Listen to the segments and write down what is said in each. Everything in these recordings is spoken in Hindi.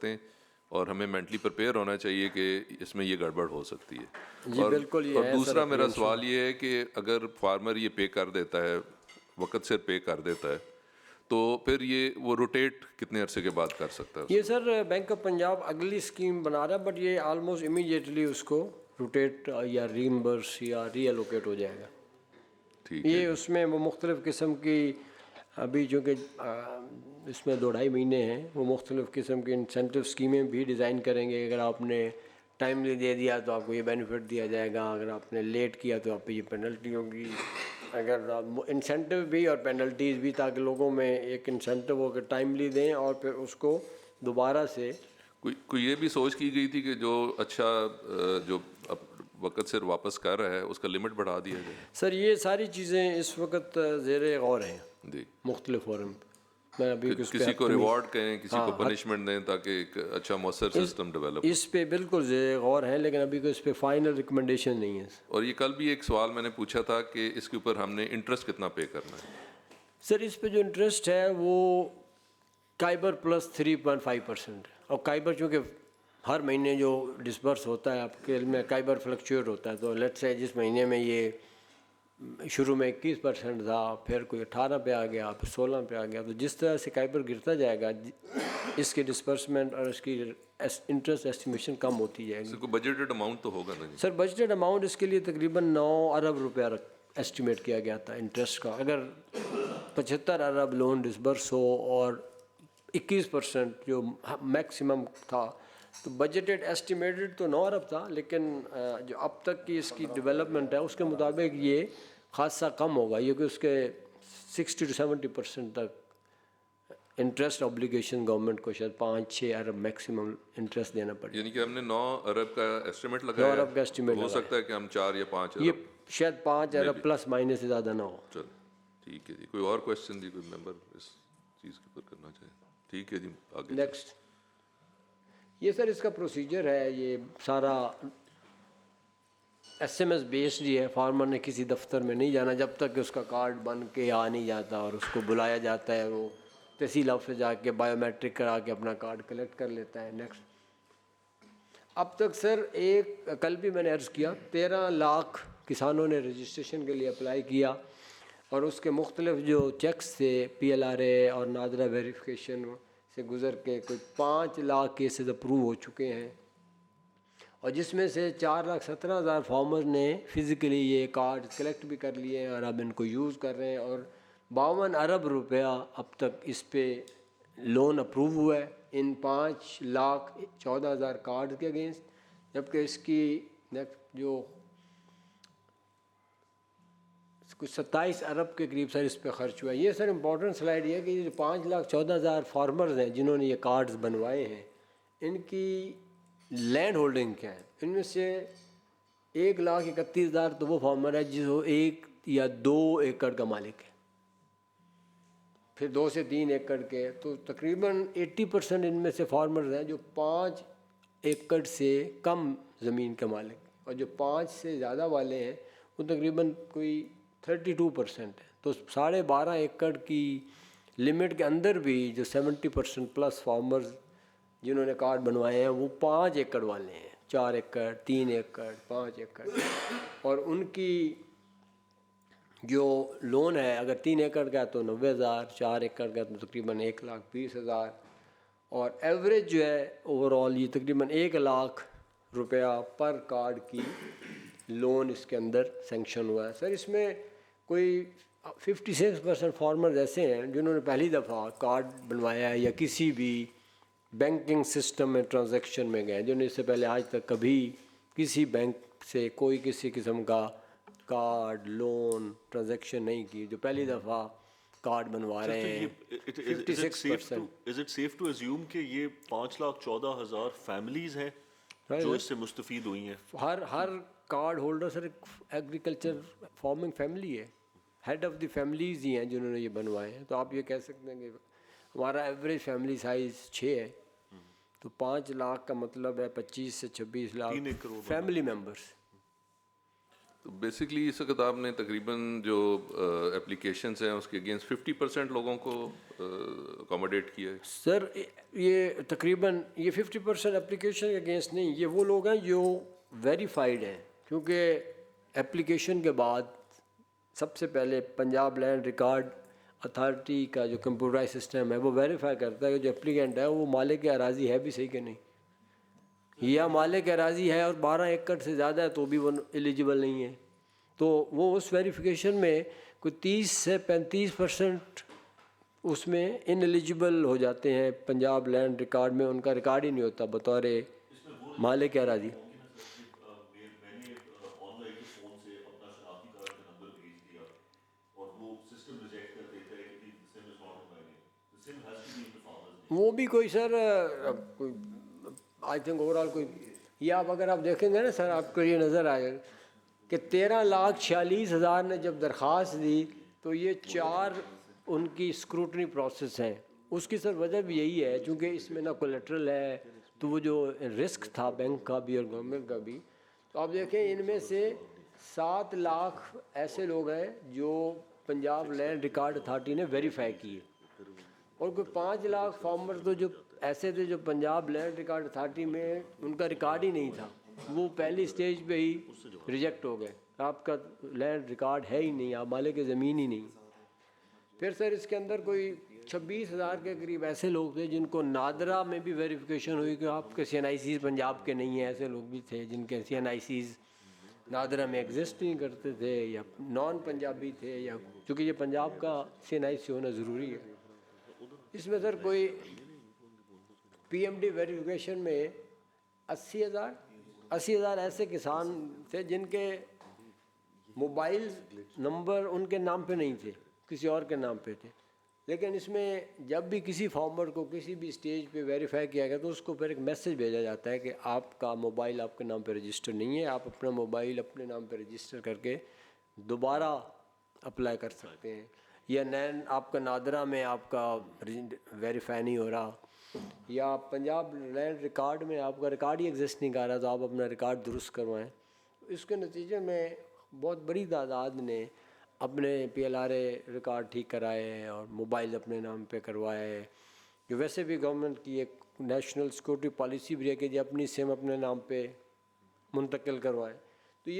हैं और हमें मेंटली प्रिपेयर होना चाहिए कि इसमें ये गड़बड़ हो सकती है। जी बिल्कुल ये और है दूसरा सर, मेरा सवाल ये है कि अगर फार्मर ये पे कर देता है, वक्त से पे कर देता है, तो फिर ये वो रोटेट कितने अरसे के बाद कर सकता है ये उसको? सर बैंक ऑफ पंजाब अगली स्कीम बना रहा है, बट ये ऑलमोस्ट इमीडिएटली उसको रोटेट या रीइंबर्स या रीएलोकेट हो जाएगा। ठीक है ये जी। उसमें वो मुख्तलिफ़ किस्म की अभी जो कि इसमें 2-2.5 महीने हैं, वो मुख्तलिफ़ किस्म की इंसेंटिव स्कीमें भी डिज़ाइन करेंगे। अगर आपने टाइमली दे दिया तो आपको ये बेनिफिट दिया जाएगा, अगर आपने लेट किया तो आप पे ये पेनल्टी होगी। अगर इंसेंटिव भी और पेनल्टीज़ भी, ताकि लोगों में एक इंसेंटिव हो कि टाइमली दें और फिर उसको दोबारा से कोई ये भी सोच की गई थी कि जो अच्छा जो अब वक्त से वापस कर रहा है उसका लिमिट बढ़ा दिया जाए? सर ये सारी चीज़ें इस वक्त ज़ेर गौर हैं जी। मुख्तलिफ फोरम पे। मैं अभी उस किसी को रिवॉर्ड करें, किसी को हाँ, पनिशमेंट दें ताकि एक अच्छा मौसर सिस्टम डेवलप हो। इस पे बिल्कुल ज़ेर गौर है, लेकिन अभी कोई इस पे फाइनल रिकमेंडेशन नहीं है। और ये कल भी एक सवाल मैंने पूछा था कि इसके ऊपर हमने इंटरेस्ट कितना पे करना है? सर इस पे जो इंटरेस्ट है वो काइबर प्लस 3.5% है। और काइबर चूँकि हर महीने जो डिसबर्स होता है आपके में काइबर फ्लक्चुएट होता है, तो लेट्स से जिस महीने में ये शुरू में 21% था, फिर कोई 18 पे आ गया, फिर 16 पे आ गया, तो जिस तरह से काइबर गिरता जाएगा इसके डिस्बर्समेंट और इसकी इंटरेस्ट एस्टिमेशन कम होती जाएगी। इसको बजटेड अमाउंट तो होगा ना जी? सर बजटेड अमाउंट इसके लिए तकरीबन 9 अरब रुपया एस्टिमेट किया गया था इंटरेस्ट का। अगर 75 अरब लोन डिसबर्स हो और 21% जो मैक्सिमम था, तो बजटेड एस्टिमेटेड तो 9 अरब था, लेकिन जो अब तक की इसकी डेवलपमेंट है उसके मुताबिक ये खासा कम होगा, ये कि उसके 60 to 70% तक इंटरेस्ट ऑब्लिगेशन गवर्नमेंट को शायद 5-6 अरब मैक्सिमम इंटरेस्ट देना पड़ेगा। यानी कि हमने 9 अरब का एस्टिमेट 9 लगाया, अरब का एस्टिमेट तो हो लगाया। सकता है कि हम 4 या 5 ये अरब शायद 5 अरब भी। प्लस माइनस से ज़्यादा ना हो। चलो ठीक है जी। कोई और क्वेश्चन जी, कोई मेंबर इस चीज़ के ऊपर करना चाहे? ठीक है जी, आगे नेक्स्ट ये सर इसका प्रोसीजर है, ये सारा SMS बेस्ड ही है। फार्मर ने किसी दफ्तर में नहीं जाना जब तक कि उसका कार्ड बन के आ नहीं जाता, और उसको बुलाया जाता है, वो तहसील ऑफिस जाके बायोमेट्रिक करा के अपना कार्ड कलेक्ट कर लेता है। नेक्स्ट अब तक सर कल भी मैंने अर्ज़ किया 13 लाख किसानों ने रजिस्ट्रेशन के लिए अप्लाई किया, और उसके मुख्तलिफ जो चेक्स थे PLRA और नादरा वेरिफिकेशन से गुज़र के कोई 5 लाख केसेस अप्रूव हो चुके हैं, और जिसमें से 4,17,000 फार्मर ने फ़िज़िकली ये कार्ड कलेक्ट भी कर लिए हैं और अब इनको यूज़ कर रहे हैं। और 52 अरब रुपया अब तक इस पे लोन अप्रूव हुआ है इन 5,14,000 कार्ड के अगेंस्ट, जबकि इसकी नेक्स्ट जो कुछ 27 अरब के करीब सर इस पे खर्च हुआ है। ये सर इम्पोर्टेंट स्लाइड ये है कि ये 5,14,000 फार्मर्स हैं जिन्होंने ये कार्ड्स बनवाए हैं, इनकी लैंड होल्डिंग क्या है। इनमें से 1,31,000 तो वो फार्मर है जिसको 1 या 2 एकड़ का मालिक है, फिर 2 से 3 एकड़ के, तो तकरीबन 80% इनमें से फार्मर्स हैं जो 5 एकड़ से कम ज़मीन के मालिक, और जो 5 से ज़्यादा वाले हैं वो तकरीबन कोई 32% है। तो 12.5 एकड़ की लिमिट के अंदर भी जो 70% प्लस फार्मर्स जिन्होंने कार्ड बनवाए हैं वो 5 एकड़ वाले हैं, 4 एकड़, 3 एकड़, 5 एकड़, और उनकी जो लोन है अगर 3 एकड़ का है तो 90,000, 4 एकड़ का तो तकरीबन 1,20,000, और एवरेज जो है ओवरऑल ये तकरीबन 1 लाख रुपया पर कार्ड की लोन इसके अंदर सेंक्शन हुआ है। सर इसमें कोई 56% फार्मर्स ऐसे हैं जिन्होंने पहली दफ़ा कार्ड बनवाया है या किसी भी बैंकिंग सिस्टम में ट्रांजैक्शन में गए, जिन्होंने इससे पहले आज तक कभी किसी बैंक से कोई किसी किस्म का कार्ड लोन ट्रांजैक्शन नहीं की, जो पहली दफ़ा कार्ड बनवा रहे हैं। 56%। Is it safe to assume कि ये 5,14,000 फैमिलीज हैं जो इससे मुस्तफीद हुई हैं? हर card holder sir agriculture farming family है, हेड ऑफ़ द फैमिलीज ही हैं जिन्होंने ये बनवाए हैं। तो आप ये कह सकते हैं कि हमारा एवरेज फैमिली साइज़ 6 है, तो 5 लाख का मतलब है 25 से 26 लाख फैमिली मेम्बर्स। तो बेसिकली इस वक्त आपने तकरीबन जो एप्लीकेशंस हैं उसके अगेंस्ट 50% लोगों को अकोमोडेट किया है। सर ये तकरीबन ये 50% एप्लीकेशन के अगेंस्ट नहीं, ये वो लोग हैं जो वेरीफाइड हैं, क्योंकि एप्लीकेशन के बाद सबसे पहले पंजाब लैंड रिकॉर्ड अथॉरिटी का जो कंप्यूटराइज सिस्टम है वो वेरीफाई करता है कि जो एप्लीकेंट है वो मालिक अराजी है भी सही कि नहीं, या मालिक अराजी है और 12 एकड़ से ज़्यादा है तो भी वो एलिजिबल नहीं है। तो वो उस वेरिफिकेशन में कोई 30 से 35% उसमें इनएलिजिबल हो जाते हैं। पंजाब लैंड रिकॉर्ड में उनका रिकॉर्ड ही नहीं होता बतौर मालिक अराजी। वो भी कोई सर कोई आई थिंक ओवरऑल कोई, ये आप अगर आप देखेंगे ना सर, आपको ये नज़र आएगा कि 13,46,000 ने जब दरख्वास्त दी तो ये 4 उनकी स्क्रूटनी प्रोसेस हैं। उसकी सर वजह भी यही है क्योंकि इसमें ना कोलेट्रल है, तो वो जो रिस्क था बैंक का भी और गवर्नमेंट का भी, तो आप देखें इनमें से 7 लाख ऐसे लोग हैं जो पंजाब लैंड रिकॉर्ड अथॉरिटी ने वेरीफाई किए, और कोई 5 लाख फार्मर तो जो ऐसे थे जो पंजाब लैंड रिकॉर्ड अथॉरिटी में उनका रिकॉर्ड ही नहीं था, वो पहली स्टेज पे ही रिजेक्ट हो गए, आपका लैंड रिकॉर्ड है ही नहीं, आप मालिक ज़मीन ही नहीं। फिर सर इसके अंदर कोई 26,000 के करीब ऐसे लोग थे जिनको नादरा में भी वेरिफिकेशन हुई कि आपके CNICs पंजाब के नहीं हैं। ऐसे लोग भी थे जिनके CNICs नादरा में एग्जिस्ट नहीं करते थे या नॉन पंजाबी थे, या चूँकि ये पंजाब का CNIC होना ज़रूरी है। इसमें सर कोई PMD वेरिफिकेशन में 80,000 ऐसे किसान थे जिनके मोबाइल नंबर उनके नाम पे नहीं थे, किसी और के नाम पे थे। लेकिन इसमें जब भी किसी फार्मर को किसी भी स्टेज पे वेरीफाई किया गया तो उसको फिर एक मैसेज भेजा जाता है कि आपका मोबाइल आपके नाम पे रजिस्टर नहीं है, आप अपना मोबाइल अपने नाम पे रजिस्टर करके दोबारा अप्लाई कर सकते हैं, या नैन आपका नादरा में आपका वेरीफाई नहीं हो रहा, या पंजाब लैंड रिकॉर्ड में आपका रिकॉर्ड ही एग्जिस्ट नहीं कर रहा तो आप अपना रिकॉर्ड दुरुस्त करवाएं। इसके नतीजे में बहुत बड़ी तादाद ने अपने PLRA रिकॉर्ड ठीक कराए हैं और मोबाइल अपने नाम पे करवाए हैं, जो वैसे भी गवर्नमेंट की एक नेशनल सिक्योरिटी पॉलिसी भी है कि जो अपनी सिम अपने नाम पे मुंतकिल करवाएं। तो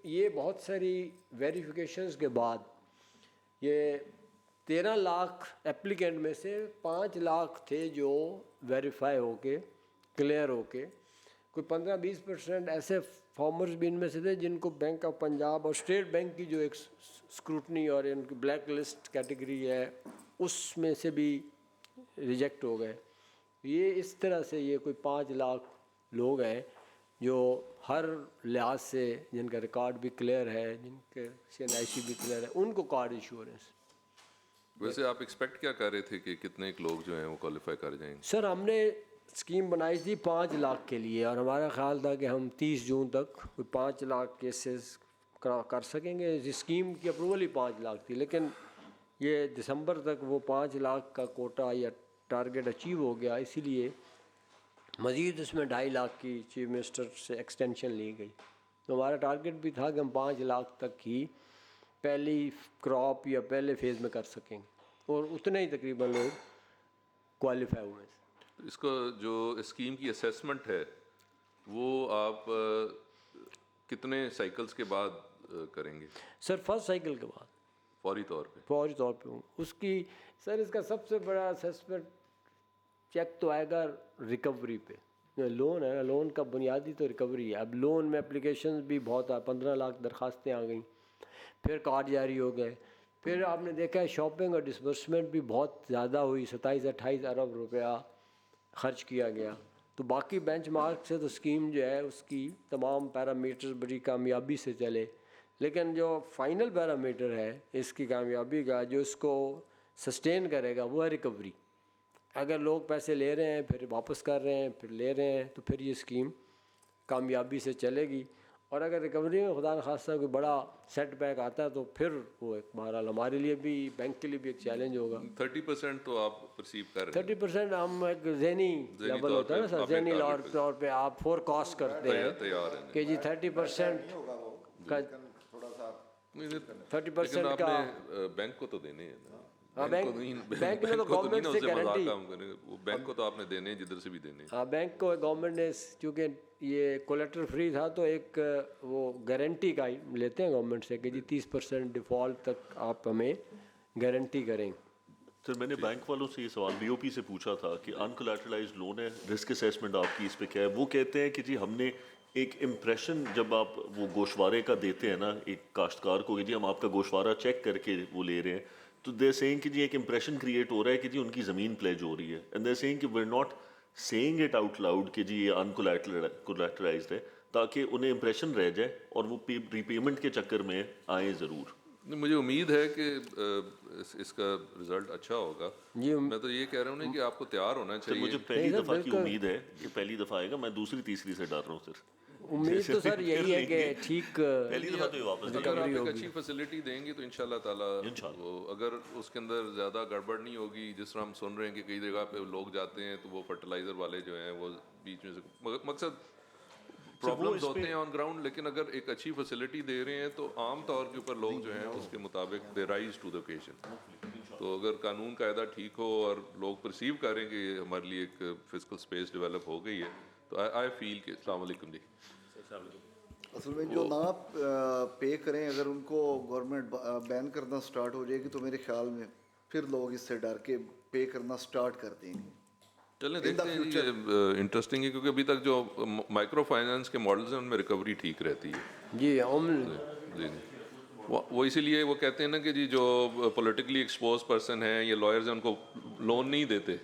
ये बहुत सारी वेरिफिकेशंस के बाद ये 13 लाख एप्लीकेंट में से 5 लाख थे जो वेरीफाई होके क्लियर होके, कोई 15-20% ऐसे फार्मर्स भी इनमें से थे जिनको बैंक ऑफ पंजाब और स्टेट बैंक की जो एक स्क्रूटनी और इनकी ब्लैक लिस्ट कैटेगरी है उसमें से भी रिजेक्ट हो गए। ये इस तरह से ये कोई 5 लाख लोग हैं जो हर लिहाज से जिनका रिकॉर्ड भी क्लियर है, जिनके CNIC भी क्लियर है, उनको कार्ड इंश्योरेंस। वैसे आप एक्सपेक्ट क्या कर रहे थे कि कितने लोग जो हैं वो क्वालिफाई कर जाएंगे? सर हमने स्कीम बनाई थी 5 लाख के लिए और हमारा ख्याल था कि हम 30 जून तक कोई 5 लाख केसेस कर सकेंगे। इस स्कीम की अप्रूवल ही 5 लाख थी, लेकिन ये दिसंबर तक वो 5 लाख का कोटा या टारगेट अचीव हो गया, इसीलिए मज़ीद इसमें 2.5 लाख की चीफ मिनिस्टर से एक्सटेंशन ली गई। तो हमारा टारगेट भी था कि हम 5 लाख तक ही पहली क्रॉप या पहले फेज़ में कर सकेंगे, और उतने ही तकरीबन लोग क्वालिफाई हुए। इसको जो स्कीम की असेसमेंट है वो आप कितने साइकिल्स के बाद करेंगे? सर फर्स्ट साइकिल के बाद फौरी तौर पे उसकी सर इसका सबसे बड़ा असेसमेंट चेक तो आएगा रिकवरी पे। लोन है ना, लोन का बुनियादी तो रिकवरी है। अब लोन में एप्लीकेशंस भी बहुत आ, 15 लाख दरखास्तें आ गई, फिर कार्ड जारी हो गए, फिर आपने देखा है शॉपिंग और डिसबर्समेंट भी बहुत ज़्यादा हुई, 27-28 अरब रुपया खर्च किया गया। तो बाकी बेंचमार्क से तो स्कीम जो है उसकी तमाम पैरामीटर्स बड़ी कामयाबी से चले, लेकिन जो फाइनल पैरामीटर है इसकी कामयाबी का जो इसको सस्टेन करेगा वो है रिकवरी। अगर लोग पैसे ले रहे हैं फिर वापस कर रहे हैं फिर ले रहे हैं तो फिर ये स्कीम कामयाबी से चलेगी। और अगर रिकवरी में खुदा न खास्ता कोई बड़ा सेटबैक आता है तो फिर वो एक बहरहाल हमारे लिए भी बैंक के लिए भी एक चैलेंज होगा। 30% तो आप परसीव कर रहे हैं? 30% हम एक ज़हनी लेवल होता है ना सर, ज़हनी तौर पे आप फोरकास्ट करते हैं कि जी 30% का 30% लेकिन का। आपने बैंक को तो देने हैं ना। हाँ, बैंक को बैंक नहीं, बैंक ने तो बैंक को तो नहीं गवर्नमेंट ना से उससे मजाक गारंटी, काम करेंगे, वो बैंक को तो आपने देने हैं जिधर से भी देने हैं। हाँ बैंक को गवर्नमेंट ने, क्योंकि ये कोलेटरल फ्री था तो एक वो गारंटी का ही लेते हैं गवर्नमेंट से कि जी 30% डिफ़ॉल्ट तक आप हमें गारंटी करेंगे। सर मैंने बैंक वालों से ये सवाल बीओपी से पूछा था कि अनकोलैटरलाइज्ड लोन है, रिस्क असेसमेंट आपकी इस पे क्या है? वो कहते हैं कि जी हमने एक इम्प्रेशन, जब आप वो गोशवारे का देते हैं ना एक काश्तकार को कि जी हम आपका गोशवारा चेक करके वो ले रहे हैं, तो दे सेइंग कि जी एक इम्प्रेशन क्रिएट हो रहा है कि जी उनकी ज़मीन प्लेज हो रही है, एंड दे सेइंग कि we are not saying it out loud कि जी ये अनकोलैटरलाइज्ड है, ताकि उन्हें इम्प्रेशन रह जाए और वो रीपेमेंट के चक्कर में आए ज़रूर। नहीं, मुझे उम्मीद है कि इसका रिजल्ट अच्छा होगा। जी मैं तो ये कह रहा हूँ नहीं कि आपको तैयार होना सर मुझे चाहिए। पहली सर, दफ़ा की बिल्कुल। उम्मीद है कि पहली दफ़ा आएगा, मैं दूसरी तीसरी से डर रहा हूँ सर। उम्मीद तो सर यही है कि लेंगे। ठीक पहली दफ़ा तो ये वापस अगर देगा। आप एक होगी। अच्छी फैसिलिटी देंगे तो इंशाल्लाह ताला वो, अगर उसके अंदर ज़्यादा गड़बड़ नहीं होगी, जिस तरह हम सुन रहे हैं कि कई जगह पे लोग जाते हैं तो वो फर्टिलाइज़र वाले जो हैं वो बीच में से मकसद प्रॉब्लम्स होते हैं ऑन ग्राउंड, लेकिन अगर एक अच्छी फैसिलिटी दे रहे हैं तो आम तौर के ऊपर लोग जो हैं उसके मुताबिक they rise to the occasion. तो अगर कानून कायदा ठीक हो और लोग परसीव करें कि हमारे लिए एक फिजिकल स्पेस डेवलप हो गई है, तो आई फील कि अस्सलाम वालेकुम जी। असल में जो ना पे करें, अगर उनको गवर्नमेंट बैन करना स्टार्ट हो जाएगी तो मेरे ख्याल में फिर लोग इससे डर के पे करना स्टार्ट कर देंगे। चलें देखते हैं जी, ये इंटरेस्टिंग है क्योंकि अभी तक जो माइक्रो फाइनेंस के मॉडल्स हैं उनमें रिकवरी ठीक रहती है। जी हम जी वो इसीलिए वो कहते हैं ना कि जी जो पॉलिटिकली एक्सपोज पर्सन है या लॉयर्स हैं उनको लोन नहीं देते,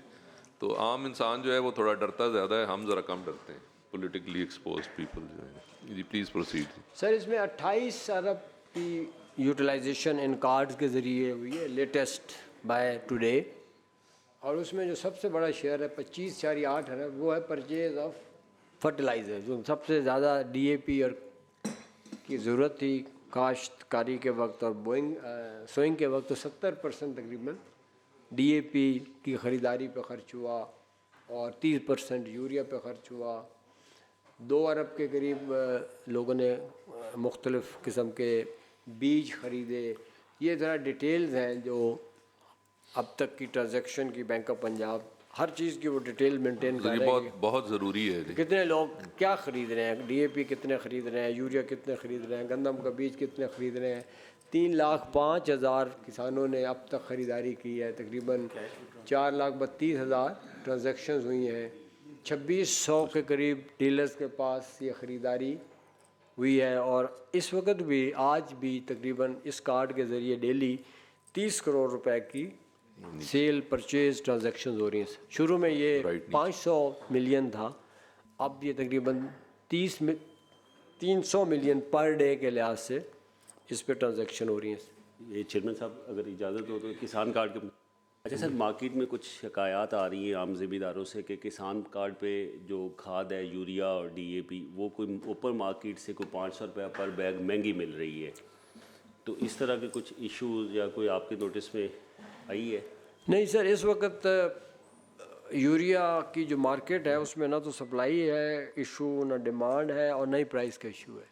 तो आम इंसान जो है वो थोड़ा डरता ज़्यादा है, हम ज़रा कम डरते हैं पॉलिटिकली एक्सपोज पीपल जो है। जी प्लीज़ प्रोसीड। सर इसमें 28 अरब की यूटिलाइजेशन इन कार्ड्स के ज़रिए हुई है लेटेस्ट बाय टुडे, और उसमें जो सबसे बड़ा शेयर है 25.8 अरब वो है परचेज ऑफ फर्टिलाइज़र, जो सबसे ज़्यादा डीएपी और की ज़रूरत थी काश्तकारी के वक्त और सोइंग के वक्त, तो 70% तकरीबन डीएपी की ख़रीदारी पे ख़र्च हुआ और 30% यूरिया पे ख़र्च हुआ। 2 अरब के करीब लोगों ने मुख्तलिफ़ किस्म के बीज ख़रीदे। ये ज़रा डिटेल्स हैं जो अब तक की ट्रांजैक्शन की बैंक ऑफ पंजाब हर चीज़ की वो डिटेल मेंटेन कर रहे हैं। बहुत ज़रूरी है जी। कितने लोग क्या ख़रीद रहे हैं, डीएपी कितने ख़रीद रहे हैं, यूरिया कितने ख़रीद रहे हैं, गंदम का बीज कितने ख़रीद रहे हैं। 3,05,000 किसानों ने अब तक ख़रीदारी की है, तकरीबन 4,32,000 ट्रांजैक्शंस हुई हैं। 2600 के करीब डीलर्स के पास ये ख़रीदारी हुई है, और इस वक्त भी आज भी तकरीबन इस कार्ड के ज़रिए डेली 30 करोड़ रुपए की सेल परचेज ट्रांजैक्शंस हो रही हैं। शुरू में ये 500 मिलियन था, अब ये तकरीबन 300 मिलियन पर डे के लिहाज से इस पे ट्रांजैक्शन हो रही हैं। ये चेयरमैन साहब अगर इजाज़त हो तो किसान कार्ड के, अच्छा सर मार्केट में कुछ शिकायत आ रही है आम ज़मींदारों से कि किसान कार्ड पे जो खाद है यूरिया और डीएपी वो कोई ओपन मार्केट से कोई 500 रुपये पर बैग महंगी मिल रही है, तो इस तरह के कुछ इश्यूज या कोई आपके नोटिस में आई है? नहीं सर, इस वक्त यूरिया की जो मार्केट है उसमें ना तो सप्लाई है इशू, ना डिमांड है, और ना ही प्राइस का इशू है।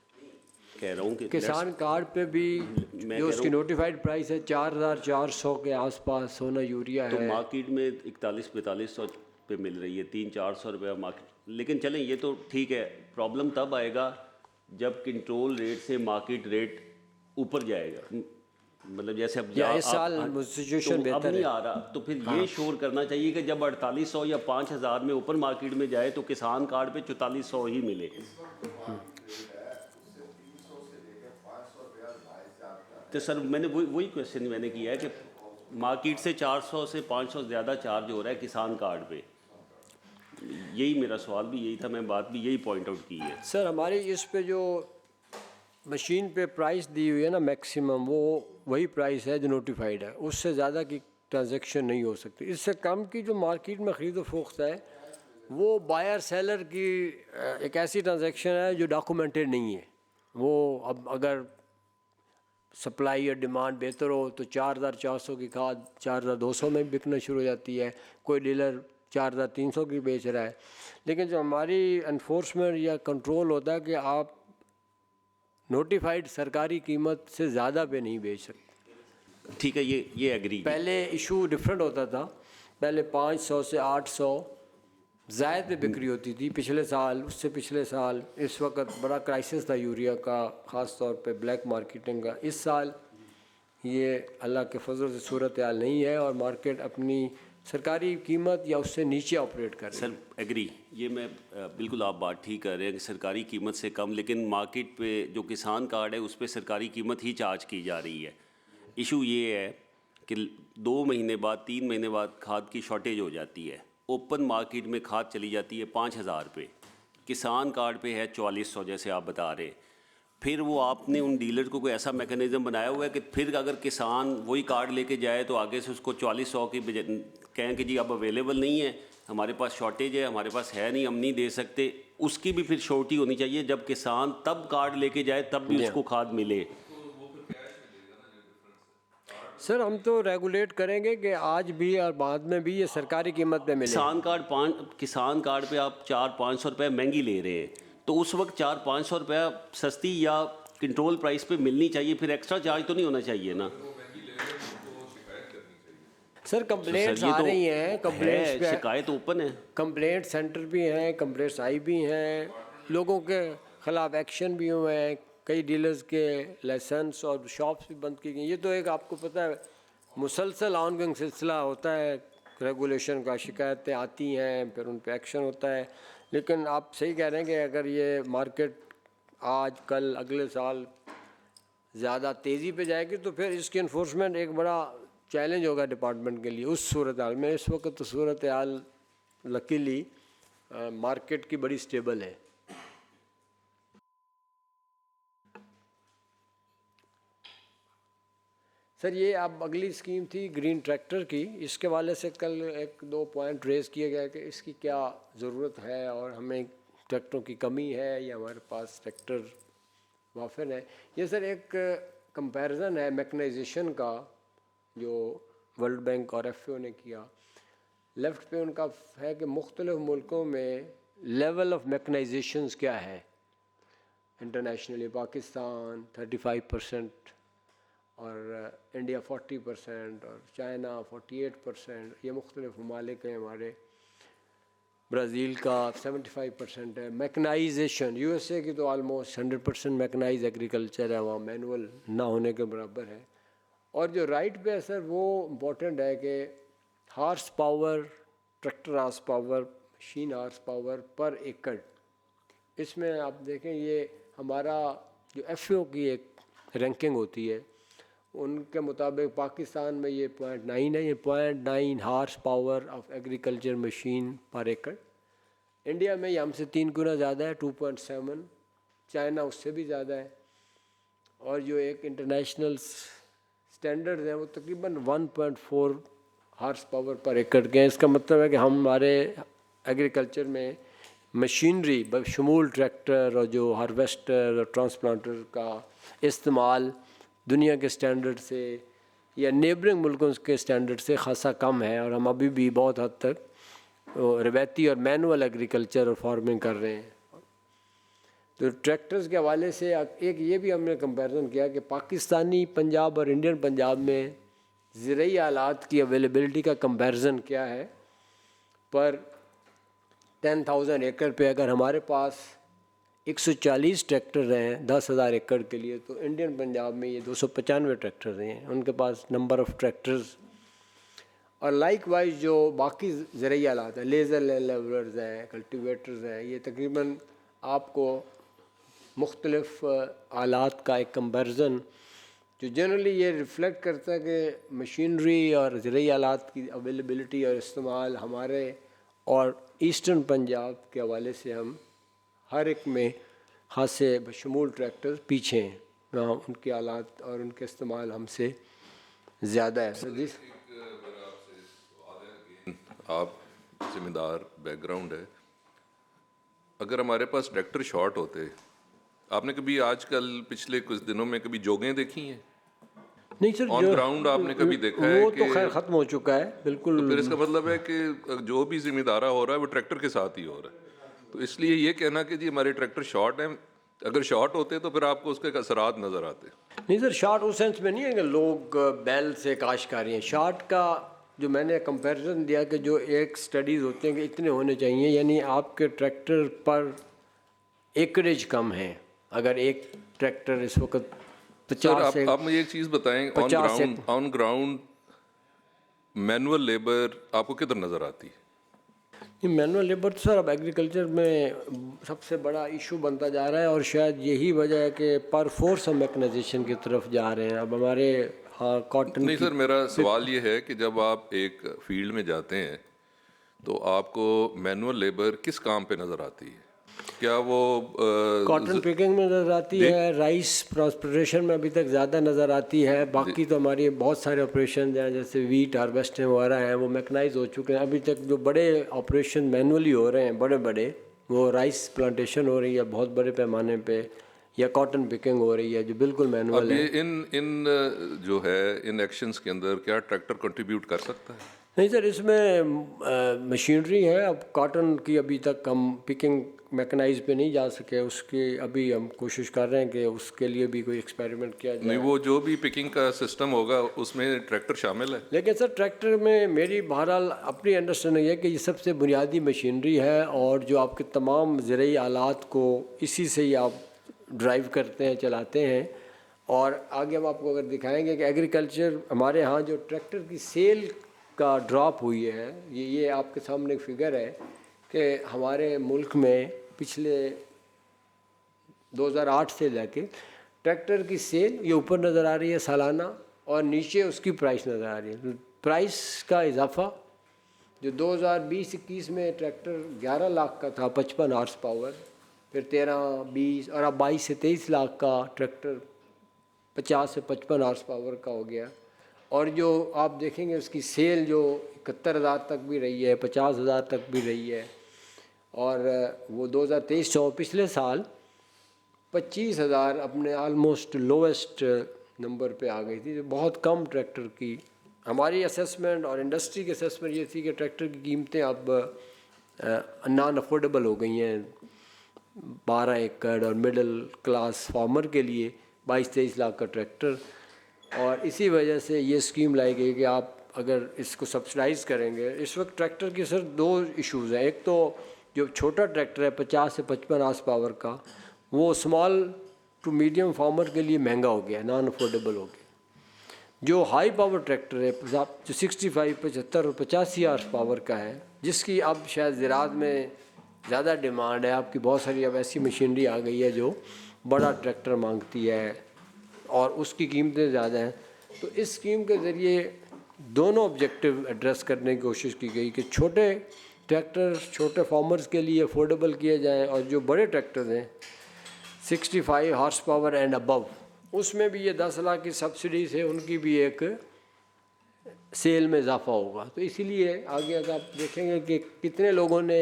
कह रहा हूँ कि किसान कार्ड पे भी जो उसकी नोटिफाइड प्राइस है 4,400 के आसपास सोना यूरिया तो है। मार्केट में 41-4200 पे मिल रही है, 300-400 रुपये मार्केट। लेकिन चलें ये तो ठीक है, प्रॉब्लम तब आएगा जब कंट्रोल रेट से मार्केट रेट ऊपर जाएगा, मतलब जैसे अब इस साल सिचुएशन तो अब बेहतर नहीं है। आ रहा, तो फिर ये शोर करना चाहिए कि जब 4800 या 5000 में ओपन मार्केट में जाए तो किसान कार्ड पे 4400 ही मिले। तो सर मैंने वही क्वेश्चन मैंने किया है कि मार्केट से 400 से 500 ज़्यादा चार्ज हो रहा है किसान कार्ड पे, यही मेरा सवाल भी यही था, मैं बात भी यही पॉइंट आउट की है। सर हमारी इस पे जो मशीन पे प्राइस दी हुई है ना मैक्सिमम, वो वही प्राइस है जो नोटिफाइड है, उससे ज़्यादा की ट्रांजैक्शन नहीं हो सकती। इससे कम की जो मार्केट में ख़रीदो फरोख्त है वो बायर सेलर की एक ऐसी ट्रांजैक्शन है जो डॉक्यूमेंटेड नहीं है। वो अब अगर सप्लाई और डिमांड बेहतर हो तो 4,400 की खाद 4,200 में बिकना शुरू हो जाती है, कोई डीलर 4,300 की बेच रहा है। लेकिन जो हमारी एनफोर्समेंट या कंट्रोल होता है कि आप नोटिफाइड सरकारी कीमत से ज़्यादा पे नहीं बेच सकते। ठीक है, ये एग्री। पहले इशू डिफरेंट होता था, पहले 500 से 800 ज़ायद पे बिक्री होती थी पिछले साल, उससे पिछले साल। इस वक्त बड़ा क्राइसिस था यूरिया का, ख़ास तौर पे ब्लैक मार्केटिंग का। इस साल ये अल्लाह के फजल से सूरत हाल नहीं है और मार्केट अपनी सरकारी कीमत या उससे नीचे ऑपरेट कर रही है। सर एग्री, ये मैं बिल्कुल आप बात ठीक कर रहे हैं कि सरकारी कीमत से कम, लेकिन मार्केट पे जो किसान कार्ड है उस पर सरकारी कीमत ही चार्ज की जा रही है। इशू ये है कि 2 महीने बाद 3 महीने बाद खाद की शॉर्टेज हो जाती है। ओपन मार्केट में खाद चली जाती है 5,000 पे, किसान कार्ड पे है 4400 जैसे आप बता रहे। फिर वो आपने उन डीलर को कोई ऐसा मैकेनिज़्म बनाया हुआ है कि फिर अगर किसान वही कार्ड लेके जाए तो आगे से उसको 4400 की कहें कि जी अब अवेलेबल नहीं है, हमारे पास शॉर्टेज है, हमारे पास है नहीं, हम नहीं दे सकते, उसकी भी फिर श्योरिटी होनी चाहिए जब किसान तब कार्ड लेके जाए तब भी उसको खाद मिले। सर हम तो रेगुलेट करेंगे कि आज भी और बाद में भी ये सरकारी कीमत पे मिले। किसान कार्ड पे आप 400-500 रुपये महंगी ले रहे हैं, तो उस वक्त 400-500 रुपया सस्ती या कंट्रोल प्राइस पे मिलनी चाहिए, फिर एक्स्ट्रा चार्ज तो नहीं होना चाहिए ना। सर कंप्लेंट्स आ रही हैं, कंप्लेंट्स पे शिकायत ओपन है, कंप्लेंट सेंटर भी हैं, कंप्लेंट्स आई भी हैं, लोगों के खिलाफ एक्शन भी हुए हैं, कई डीलर्स के लाइसेंस और शॉप्स भी बंद की गई। ये तो एक आपको पता है मुसलसल ऑनगोइंग सिलसिला होता है रेगुलेशन का, शिकायतें आती हैं फिर उन पे एक्शन होता है। लेकिन आप सही कह रहे हैं कि अगर ये मार्केट आज कल अगले साल ज़्यादा तेज़ी पे जाएगी तो फिर इसकी इन्फोर्समेंट एक बड़ा चैलेंज होगा डिपार्टमेंट के लिए उस सूरत हाल में। इस वक्त तो सूरत हाल लकीली मार्केट की बड़ी स्टेबल है। सर ये अब अगली स्कीम थी ग्रीन ट्रैक्टर की, इसके वाले से कल 1-2 पॉइंट रेज़ किए गए कि इसकी क्या ज़रूरत है और हमें ट्रैक्टरों की कमी है या हमारे पास ट्रैक्टर वाफिर है। ये सर एक कंपैरिजन है मैकेनाइजेशन का जो वर्ल्ड बैंक और FAO ने किया। लेफ़्ट पे उनका है कि मुख्तलिफ़ मुल्कों में लेवल ऑफ मैकेनाइजेशंस क्या है इंटरनेशनली। पाकिस्तान 35% और इंडिया 40% और चाइना 48%, ये मुख्तलिफ़ ममालिक हैं हमारे। ब्राज़ील का 75% है। मैकेनाइजेशन USA की तो आलमोस्ट 100% मैकेनाइज एग्रीकल्चर है, वहाँ मैनुअल ना होने के बराबर है। और जो राइट पे है सर वो इम्पोर्टेंट है कि horse power, tractor horse power, machine horse power पर एकड़, इसमें आप देखें ये हमारा जो FAO की एक रैंकिंग होती है उनके मुताबिक पाकिस्तान में ये 0.9 है, ये 0.9 horse power of agriculture machine पर एकड़। इंडिया में ये हमसे 3 गुना ज़्यादा है 2.7, चाइना उससे भी ज़्यादा है। और जो एक इंटरनेशनल स्टैंडर्ड्स हैं वो तकरीबन 1.4 हार्स पावर पर एकड़ के हैं। इसका मतलब है कि हमारे एग्रीकल्चर में मशीनरी बशमूल ट्रैक्टर और जो हार्वेस्टर और ट्रांसप्लांटर का इस्तेमाल दुनिया के स्टैंडर्ड से या नेबरिंग मुल्कों के स्टैंडर्ड से ख़ासा कम है और हम अभी भी बहुत हद तक रवायती और मैनुअल एग्रीकल्चर और फार्मिंग कर रहे हैं। तो ट्रैक्टर्स के हवाले से एक ये भी हमने कंपैरिजन किया कि पाकिस्तानी पंजाब और इंडियन पंजाब में ज़राई आलात की अवेलेबिलिटी का कंपैरिजन क्या है। पर 10,000 एकड़ पे अगर हमारे पास 140 ट्रैक्टर हैं 10,000 एकड़ के लिए, तो इंडियन पंजाब में ये 295 ट्रैक्टर हैं उनके पास नंबर ऑफ़ ट्रैक्टर्स। और लाइक वाइज जो बाकी ज़राई आलात है, लेज़र लेवलर्स हैं, कल्टिवेटर्स हैं, ये तकरीबन आपको मुख्तलिफ़ आलात का एक कंपैरिजन जो जनरली ये रिफ़्लेक्ट करता है कि मशीनरी और ज़राई आलात की अवेलेबिलिटी और इस्तेमाल हमारे और ईस्टर्न पंजाब के हवाले से हम हर एक में खासे बशमूल ट्रैक्टर पीछे हैं, वहाँ उनके आलात और उनके इस्तेमाल हमसे ज़्यादा है। सर जी आप ज़िम्मेदार बैकग्राउंड है, अगर हमारे पास ट्रैक्टर शॉर्ट होते, आपने कभी आजकल पिछले कुछ दिनों में कभी जोगें देखी हैं? नहीं सर, ऑन ग्राउंड आपने कभी देखा है वो कि तो खैर ख़त्म हो चुका है बिल्कुल। तो फिर इसका मतलब है कि जो भी जिम्मेदारा हो रहा है वो ट्रैक्टर के साथ ही हो रहा है। तो इसलिए ये कहना कि जी हमारे ट्रैक्टर शॉर्ट हैं, अगर शॉर्ट होते तो फिर आपको उसके असरात नज़र आते। नहीं सर, शॉर्ट उस सेंस में नहीं है कि लोग बैल से काश्तकारी हैं। शॉर्ट का जो मैंने कंपैरिजन दिया कि जो एक स्टडीज़ होते हैं कि इतने होने चाहिए, यानी आपके ट्रैक्टर पर एकरेज कम है। अगर एक ट्रैक्टर इस वक्त 50 से आप मुझे एक चीज़ बताएं, 50 ऑन ग्राउंड मैनुअल लेबर आपको किधर नज़र आती है? मैनुअल लेबर तो सर अब एग्रीकल्चर में सबसे बड़ा इशू बनता जा रहा है, और शायद यही वजह है कि पर फोर्स हम मैकेनाइजेशन की तरफ जा रहे हैं। अब हमारे कॉटन नहीं सर, मेरा सवाल ये है कि जब आप एक फील्ड में जाते हैं तो आपको मैनुअल लेबर किस काम पे नज़र आती है? क्या वो कॉटन पिकिंग में नज़र आती है, राइस ट्रांसपोर्टेशन में अभी तक ज़्यादा नज़र आती है। बाकी तो हमारी बहुत सारे ऑपरेशन हैं, जैसे वीट हार्वेस्टिंग वगैरह हैं, वो मैकनाइज हो चुके हैं। अभी तक जो बड़े ऑपरेशन मैनुअली हो रहे हैं, बड़े बड़े, वो राइस प्लांटेशन हो रही है बहुत बड़े पैमाने पे, या कॉटन पिकिंग हो रही है जो बिल्कुल मैनुअल अब है। ये इन जो है इन एक्शंस के अंदर क्या ट्रैक्टर कंट्रीब्यूट कर सकता है? नहीं सर, इसमें मशीनरी है। अब कॉटन की अभी तक हम पिकिंग मैकेनाइज पे नहीं जा सके, उसकी अभी हम कोशिश कर रहे हैं कि उसके लिए भी कोई एक्सपेरिमेंट किया जाए। नहीं, वो जो भी पिकिंग का सिस्टम होगा उसमें ट्रैक्टर शामिल है। लेकिन सर ट्रैक्टर में मेरी बहरहाल अपनी अंडरस्टैंडिंग है कि ये सबसे बुनियादी मशीनरी है, और जो आपके तमाम ज़रूरी आलात को इसी से ही आप ड्राइव करते हैं, चलाते हैं। और आगे हम आपको अगर दिखाएंगे कि एग्रीकल्चर हमारे यहाँ जो ट्रैक्टर की सेल का ड्रॉप हुई है, ये आपके सामने एक फिगर है कि हमारे मुल्क में पिछले 2008 से लेके ट्रैक्टर की सेल ये ऊपर नज़र आ रही है सालाना, और नीचे उसकी प्राइस नज़र आ रही है। प्राइस का इजाफा जो 2020-21 में ट्रैक्टर 11 लाख का था 55 हॉर्स पावर, फिर 13-20 और अब 22 से 23 लाख का ट्रैक्टर 50 से 55 हॉर्स पावर का हो गया। और जो आप देखेंगे उसकी सेल जो 71,000 तक भी रही है, 50,000 तक भी रही है, और वो 2023 पिछले साल 25,000 अपने आलमोस्ट लोवेस्ट नंबर पे आ गई थी। जो बहुत कम ट्रैक्टर की हमारी असेसमेंट और इंडस्ट्री की असेसमेंट ये थी कि ट्रैक्टर की कीमतें अब नॉन अफोर्डेबल हो गई हैं 12 एकड़ और मिडिल क्लास फार्मर के लिए 22-23 लाख का ट्रैक्टर। और इसी वजह से ये स्कीम लाई गई कि आप अगर इसको सब्सिडाइज़ करेंगे। इस वक्त ट्रैक्टर के सर दो इश्यूज़ हैं। एक तो जो छोटा ट्रैक्टर है 50 से 55 हॉर्स पावर का, वो स्मॉल टू मीडियम फार्मर के लिए महंगा हो गया, नॉन अफोर्डेबल हो गया। जो हाई पावर ट्रैक्टर है जो 65, 75 और 85 हॉर्स पावर का है, जिसकी अब शायद ज़राअत में ज़्यादा डिमांड है, आपकी बहुत सारी अब ऐसी मशीनरी आ गई है जो बड़ा ट्रैक्टर मांगती है और उसकी कीमतें ज़्यादा हैं। तो इस स्कीम के ज़रिए दोनों ऑब्जेक्टिव एड्रेस करने की कोशिश की गई कि छोटे ट्रैक्टर छोटे फार्मर्स के लिए अफोर्डेबल किए जाएं, और जो बड़े ट्रैक्टर हैं 65 हॉर्स पावर एंड अबव, उसमें भी ये 10 लाख की सब्सिडी से उनकी भी एक सेल में इजाफा होगा। तो इसीलिए आगे अगर आप देखेंगे कि कितने लोगों ने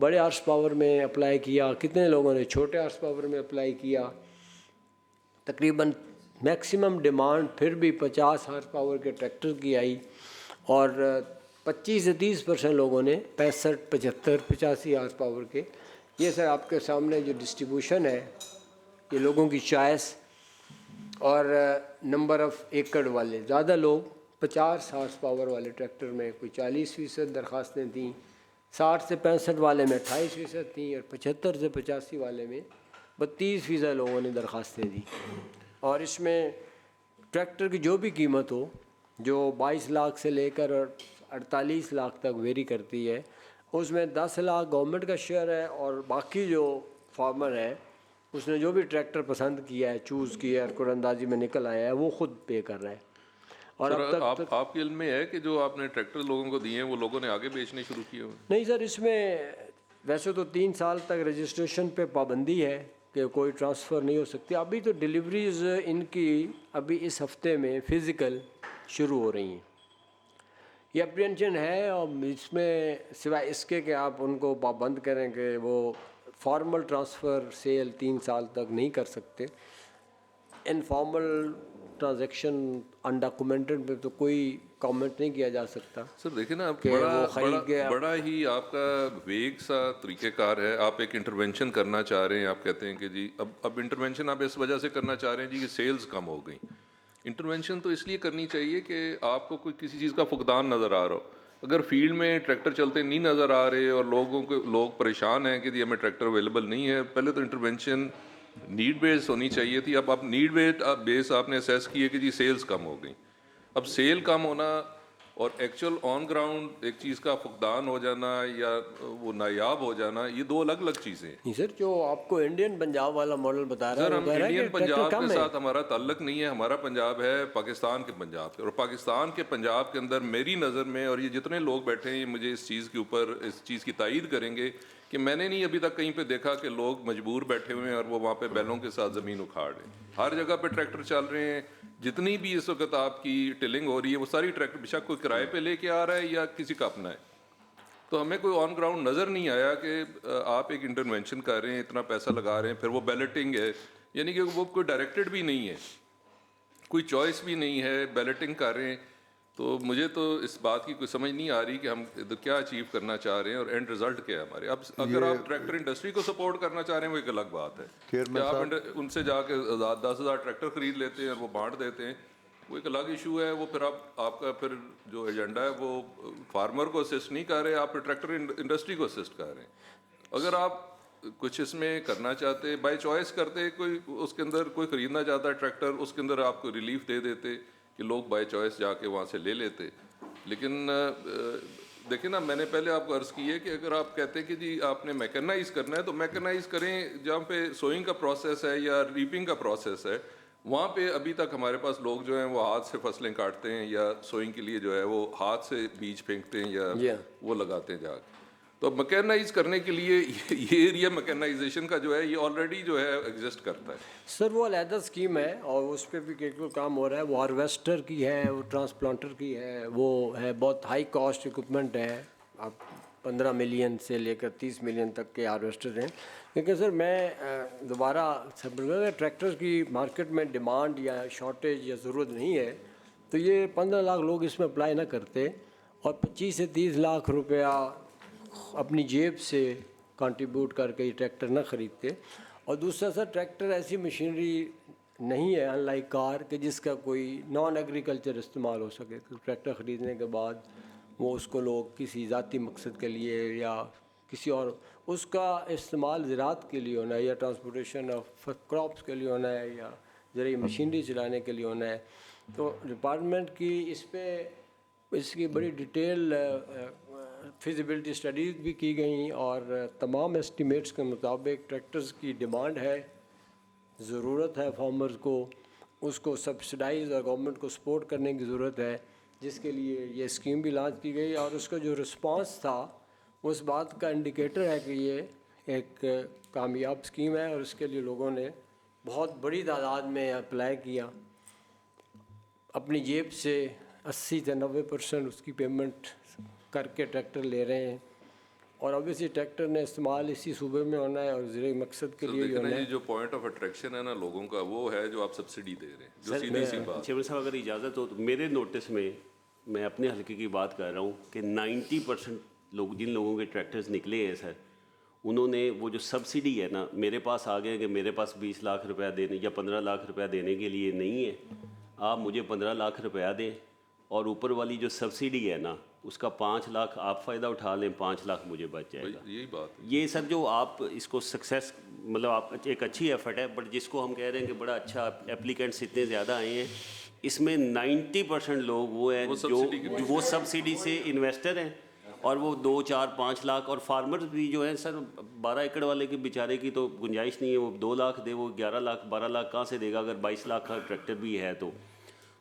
बड़े हॉर्स पावर में अप्लाई किया, कितने लोगों ने छोटे हॉर्स पावर में अप्लाई किया। तकरीबन मैक्सिमम डिमांड फिर भी 50 हॉर्स पावर के ट्रैक्टर की आई, और 25 से 30% लोगों ने 65, 75, 85 हॉर्स पावर के। ये सर आपके सामने जो डिस्ट्रीब्यूशन है, ये लोगों की चॉइस और नंबर ऑफ़ एकड़ वाले। ज़्यादा लोग 50 हॉर्स पावर वाले ट्रैक्टर में कोई 40% दरख्वास्तें थीं, 60 से 65 वाले में 28% थी, और 75 से 85 वाले में 32% लोगों ने दरख्वास्तें दी। और इसमें ट्रैक्टर की जो भी कीमत हो, जो 22 लाख से लेकर 48 लाख तक वेरी करती है, उसमें 10 लाख गवर्नमेंट का शेयर है, और बाकी जो फार्मर है उसने जो भी ट्रैक्टर पसंद किया है, चूज़ किया है, कुरंदाजी में निकल आया है, वो खुद पे कर रहा है। और अब तक आपके इल्म में है कि जो आपने ट्रैक्टर लोगों को दिए हैं वो लोगों ने आगे बेचने शुरू किए हुए? नहीं सर, इसमें वैसे तो 3 साल तक रजिस्ट्रेशन पे पाबंदी है कि कोई ट्रांसफ़र नहीं हो सकती। अभी तो डिलीवरीज़ इनकी अभी इस हफ्ते में फ़िज़िकल शुरू हो रही हैं। ये अप्रीहेंशन है, और इसमें सिवाय इसके कि आप उनको पाबंद करें कि वो फॉर्मल ट्रांसफ़र सेल 3 साल तक नहीं कर सकते, इनफॉर्मल ट्रांजैक्शन अनडॉक्यूमेंटेड पे तो कोई कमेंट नहीं किया जा सकता। सर देखिए ना, कि बड़ा वो खरीद बड़ा गया। बड़ा ही आपका वेग सा तरीक़ेकार है। आप एक इंटरवेंशन करना चाह रहे हैं, आप कहते हैं कि जी अब इंटरवेंशन आप इस वजह से करना चाह रहे हैं जी कि सेल्स कम हो गई। इंटरवेंशन तो इसलिए करनी चाहिए कि आपको कोई किसी चीज़ का फुकदान नज़र आ रहा हो। अगर फील्ड में ट्रैक्टर चलते नहीं नज़र आ रहे और लोग परेशान हैं कि जी हमें ट्रैक्टर अवेलेबल नहीं है, पहले तो इंटरवेंशन नीड बेस्ड होनी चाहिए थी। अब आप नीड बेस आपने असेस किए कि जी सेल्स कम हो गई। अब सेल कम होना और एक्चुअल ऑन ग्राउंड एक चीज़ का फुकदान हो जाना या वो नायाब हो जाना, ये दो अलग अलग चीज़ें हैं। नहीं सर, जो आपको इंडियन पंजाब वाला मॉडल बता रहा है सर वो हम कह रहा है इंडियन कि ट्रैक्टर पंजाब कम के है। साथ हमारा ताल्लुक नहीं है। हमारा पंजाब है पाकिस्तान के पंजाब से, और पाकिस्तान के पंजाब के अंदर मेरी नज़र में, और ये जितने लोग बैठे हैं ये मुझे इस चीज़ के ऊपर इस चीज़ की तायीद करेंगे कि मैंने नहीं अभी तक कहीं पे देखा कि लोग मजबूर बैठे हुए हैं और वो वहाँ पे बैलों के साथ ज़मीन उखाड़ रहे हैं। हर जगह पे ट्रैक्टर चल रहे हैं। जितनी भी इस वक्त आपकी टिलिंग हो रही है वो सारी ट्रैक्टर बेशक कोई किराए पे लेके आ रहा है या किसी का अपना है। तो हमें कोई ऑन ग्राउंड नज़र नहीं आया कि आप एक इंटरवेंशन कर रहे हैं, इतना पैसा लगा रहे हैं, फिर वो बैलेटिंग है, यानी कि वो कोई डायरेक्टेड भी नहीं है, कोई चॉइस भी नहीं है, बैलेटिंग कर रहे हैं। तो मुझे तो इस बात की कोई समझ नहीं आ रही कि हम क्या अचीव करना चाह रहे हैं और एंड रिजल्ट क्या है हमारे। अब अगर आप ट्रैक्टर इंडस्ट्री को सपोर्ट करना चाह रहे हैं वो एक अलग बात है कि आप उनसे जाके 10,000 ट्रैक्टर खरीद लेते हैं और वो बांट देते हैं, वो एक अलग इशू है। वो फिर आपका फिर जो एजेंडा है वो फार्मर को असिस्ट नहीं कर रहे, आप फिर ट्रैक्टर इंडस्ट्री को असिस्ट कर रहे हैं। अगर आप कुछ इसमें करना चाहते, बाय चॉइस करते, कोई उसके अंदर कोई ख़रीदना चाहता है ट्रैक्टर, उसके अंदर आपको रिलीफ दे देते कि लोग बाय चॉइस जाके वहाँ से ले लेते। लेकिन देखिए ना, मैंने पहले आपको अर्ज़ की है कि अगर आप कहते हैं कि जी आपने मैकेनाइज करना है तो मैकेनाइज करें। जहाँ पे सोइंग का प्रोसेस है या रीपिंग का प्रोसेस है, वहाँ पे अभी तक हमारे पास लोग जो हैं वो हाथ से फसलें काटते हैं या सोइंग के लिए जो है वो हाथ से बीज फेंकते हैं या वो लगाते हैं जाके। तो मैकेनाइज करने के लिए ये एरिया मैकेनाइजेशन का जो है ये ऑलरेडी जो है एग्जिस्ट करता है। सर वो अलहदा स्कीम है और उस पर भी काम हो रहा है। वो हार्वेस्टर की है, वो ट्रांसप्लांटर की है, वो है बहुत हाई कॉस्ट इक्विपमेंट है। आप 15 मिलियन से लेकर 30 मिलियन तक के हार्वेस्टर हैं। लेकिन सर मैं दोबारा ट्रैक्टर की मार्केट में डिमांड या शॉर्टेज या ज़रूरत नहीं है तो ये 15 लाख लोग इसमें अप्लाई ना करते और 25 से 30 लाख रुपया अपनी जेब से कंट्रीब्यूट करके ये ट्रैक्टर ना ख़रीदते। और दूसरा सर, ट्रैक्टर ऐसी मशीनरी नहीं है अनलाइक कार कि जिसका कोई नॉन एग्रीकल्चर इस्तेमाल हो सके। तो ट्रैक्टर ख़रीदने के बाद वो उसको लोग किसी ज़ाती मकसद के लिए या किसी और उसका इस्तेमाल ज़राअत के लिए होना है या ट्रांसपोर्टेशन ऑफ क्रॉप्स के लिए होना है या ज़रूरी मशीनरी चलाने के लिए होना है। तो डिपार्टमेंट की इस पर इसकी बड़ी डिटेल फिजिबिलिटी स्टडीज़ भी की गई और तमाम एस्टिमेट्स के मुताबिक ट्रैक्टर्स की डिमांड है, ज़रूरत है फार्मर्स को, उसको सब्सिडाइज और गवर्नमेंट को सपोर्ट करने की ज़रूरत है, जिसके लिए ये स्कीम भी लॉन्च की गई। और उसका जो रिस्पांस था उस बात का इंडिकेटर है कि ये एक कामयाब स्कीम है और इसके लिए लोगों ने बहुत बड़ी तादाद में अप्लाई किया। अपनी जेब से 80 से 90% उसकी पेमेंट करके ट्रैक्टर ले रहे हैं और ऑब्वियसली ट्रैक्टर ने इस्तेमाल इसी सूबे में होना है और ज़रूरी मकसद के लिए होना है। जो पॉइंट ऑफ अट्रैक्शन है ना लोगों का, वो है जो आप सब्सिडी दे रहे हैं, जो सीधी सी बात। चेयरमैन साहब अगर इजाज़त हो तो मेरे नोटिस में, मैं अपने हल्के की बात कर रहा हूँ कि 90% लोग, जिन लोगों के ट्रैक्टर्स निकले हैं सर, उन्होंने वो जो सब्सिडी है ना, मेरे पास आ गए कि मेरे पास 20 लाख रुपया देने या 15 लाख रुपया देने के लिए नहीं है, आप मुझे 15 लाख रुपया दें और ऊपर वाली जो सब्सिडी है ना उसका 5 लाख आप फ़ायदा उठा लें, 5 लाख मुझे बच जाएगा। यही बात है। ये सर जो आप इसको सक्सेस, मतलब आप एक अच्छी एफर्ट है, बट जिसको हम कह रहे हैं कि बड़ा अच्छा एप्लीकेंट्स इतने ज़्यादा आए हैं, इसमें 90% लोग वो हैं जो वो सब्सिडी से इन्वेस्टर हैं और वो 2, 4, 5 लाख, और फार्मर्स भी जो हैं सर 12 एकड़ वाले के बेचारे की तो गुंजाइश नहीं है, वो 2 लाख दे, वो 11 लाख 12 लाख कहाँ से देगा अगर 22 लाख का ट्रैक्टर भी है तो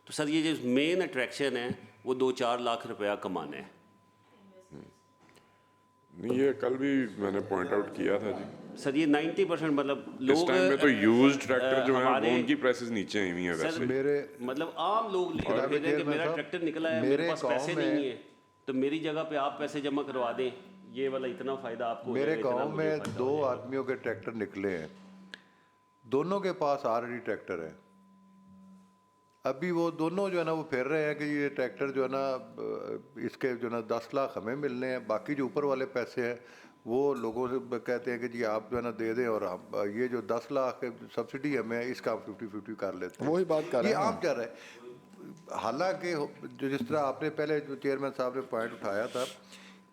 सर ये जो मेन अट्रैक्शन है वो 2-4 लाख रुपया कमाना है। नहीं, ये कल भी मैंने पॉइंट आउट किया था जी सर, ये 90% मतलब इस लोग टाइम में तो यूज्ड ट्रैक्टर जो है वो उनकी प्राइसेस नीचे आई हुई हैं सर, वैसे। मेरे मतलब आम लोग लिख रहे हैं कि मेरा ट्रैक्टर निकला है, मेरे पास पैसे नहीं है, तो मेरी जगह पे आप पैसे जमा करवा दें, ये वाला इतना फ़ायदा आपको। मेरे गांव में 2 आदमियों के ट्रैक्टर निकले हैं, दोनों के पास ऑलरेडी ट्रैक्टर है, अभी वो दोनों जो है ना वो फिर रहे हैं कि ये ट्रैक्टर जो है ना इसके जो है ना 10 लाख हमें मिलने हैं, बाकी जो ऊपर वाले पैसे हैं वो लोगों से कहते हैं कि जी आप जो है ना दे दें और हम ये जो 10 लाख सब्सिडी हमें है इसका हम 50-50 कर लेते हैं। वही बात कर रहे ये हैं आम चल रहा है। हालांकि जो जिस तरह आपने पहले जो चेयरमैन साहब ने पॉइंट उठाया था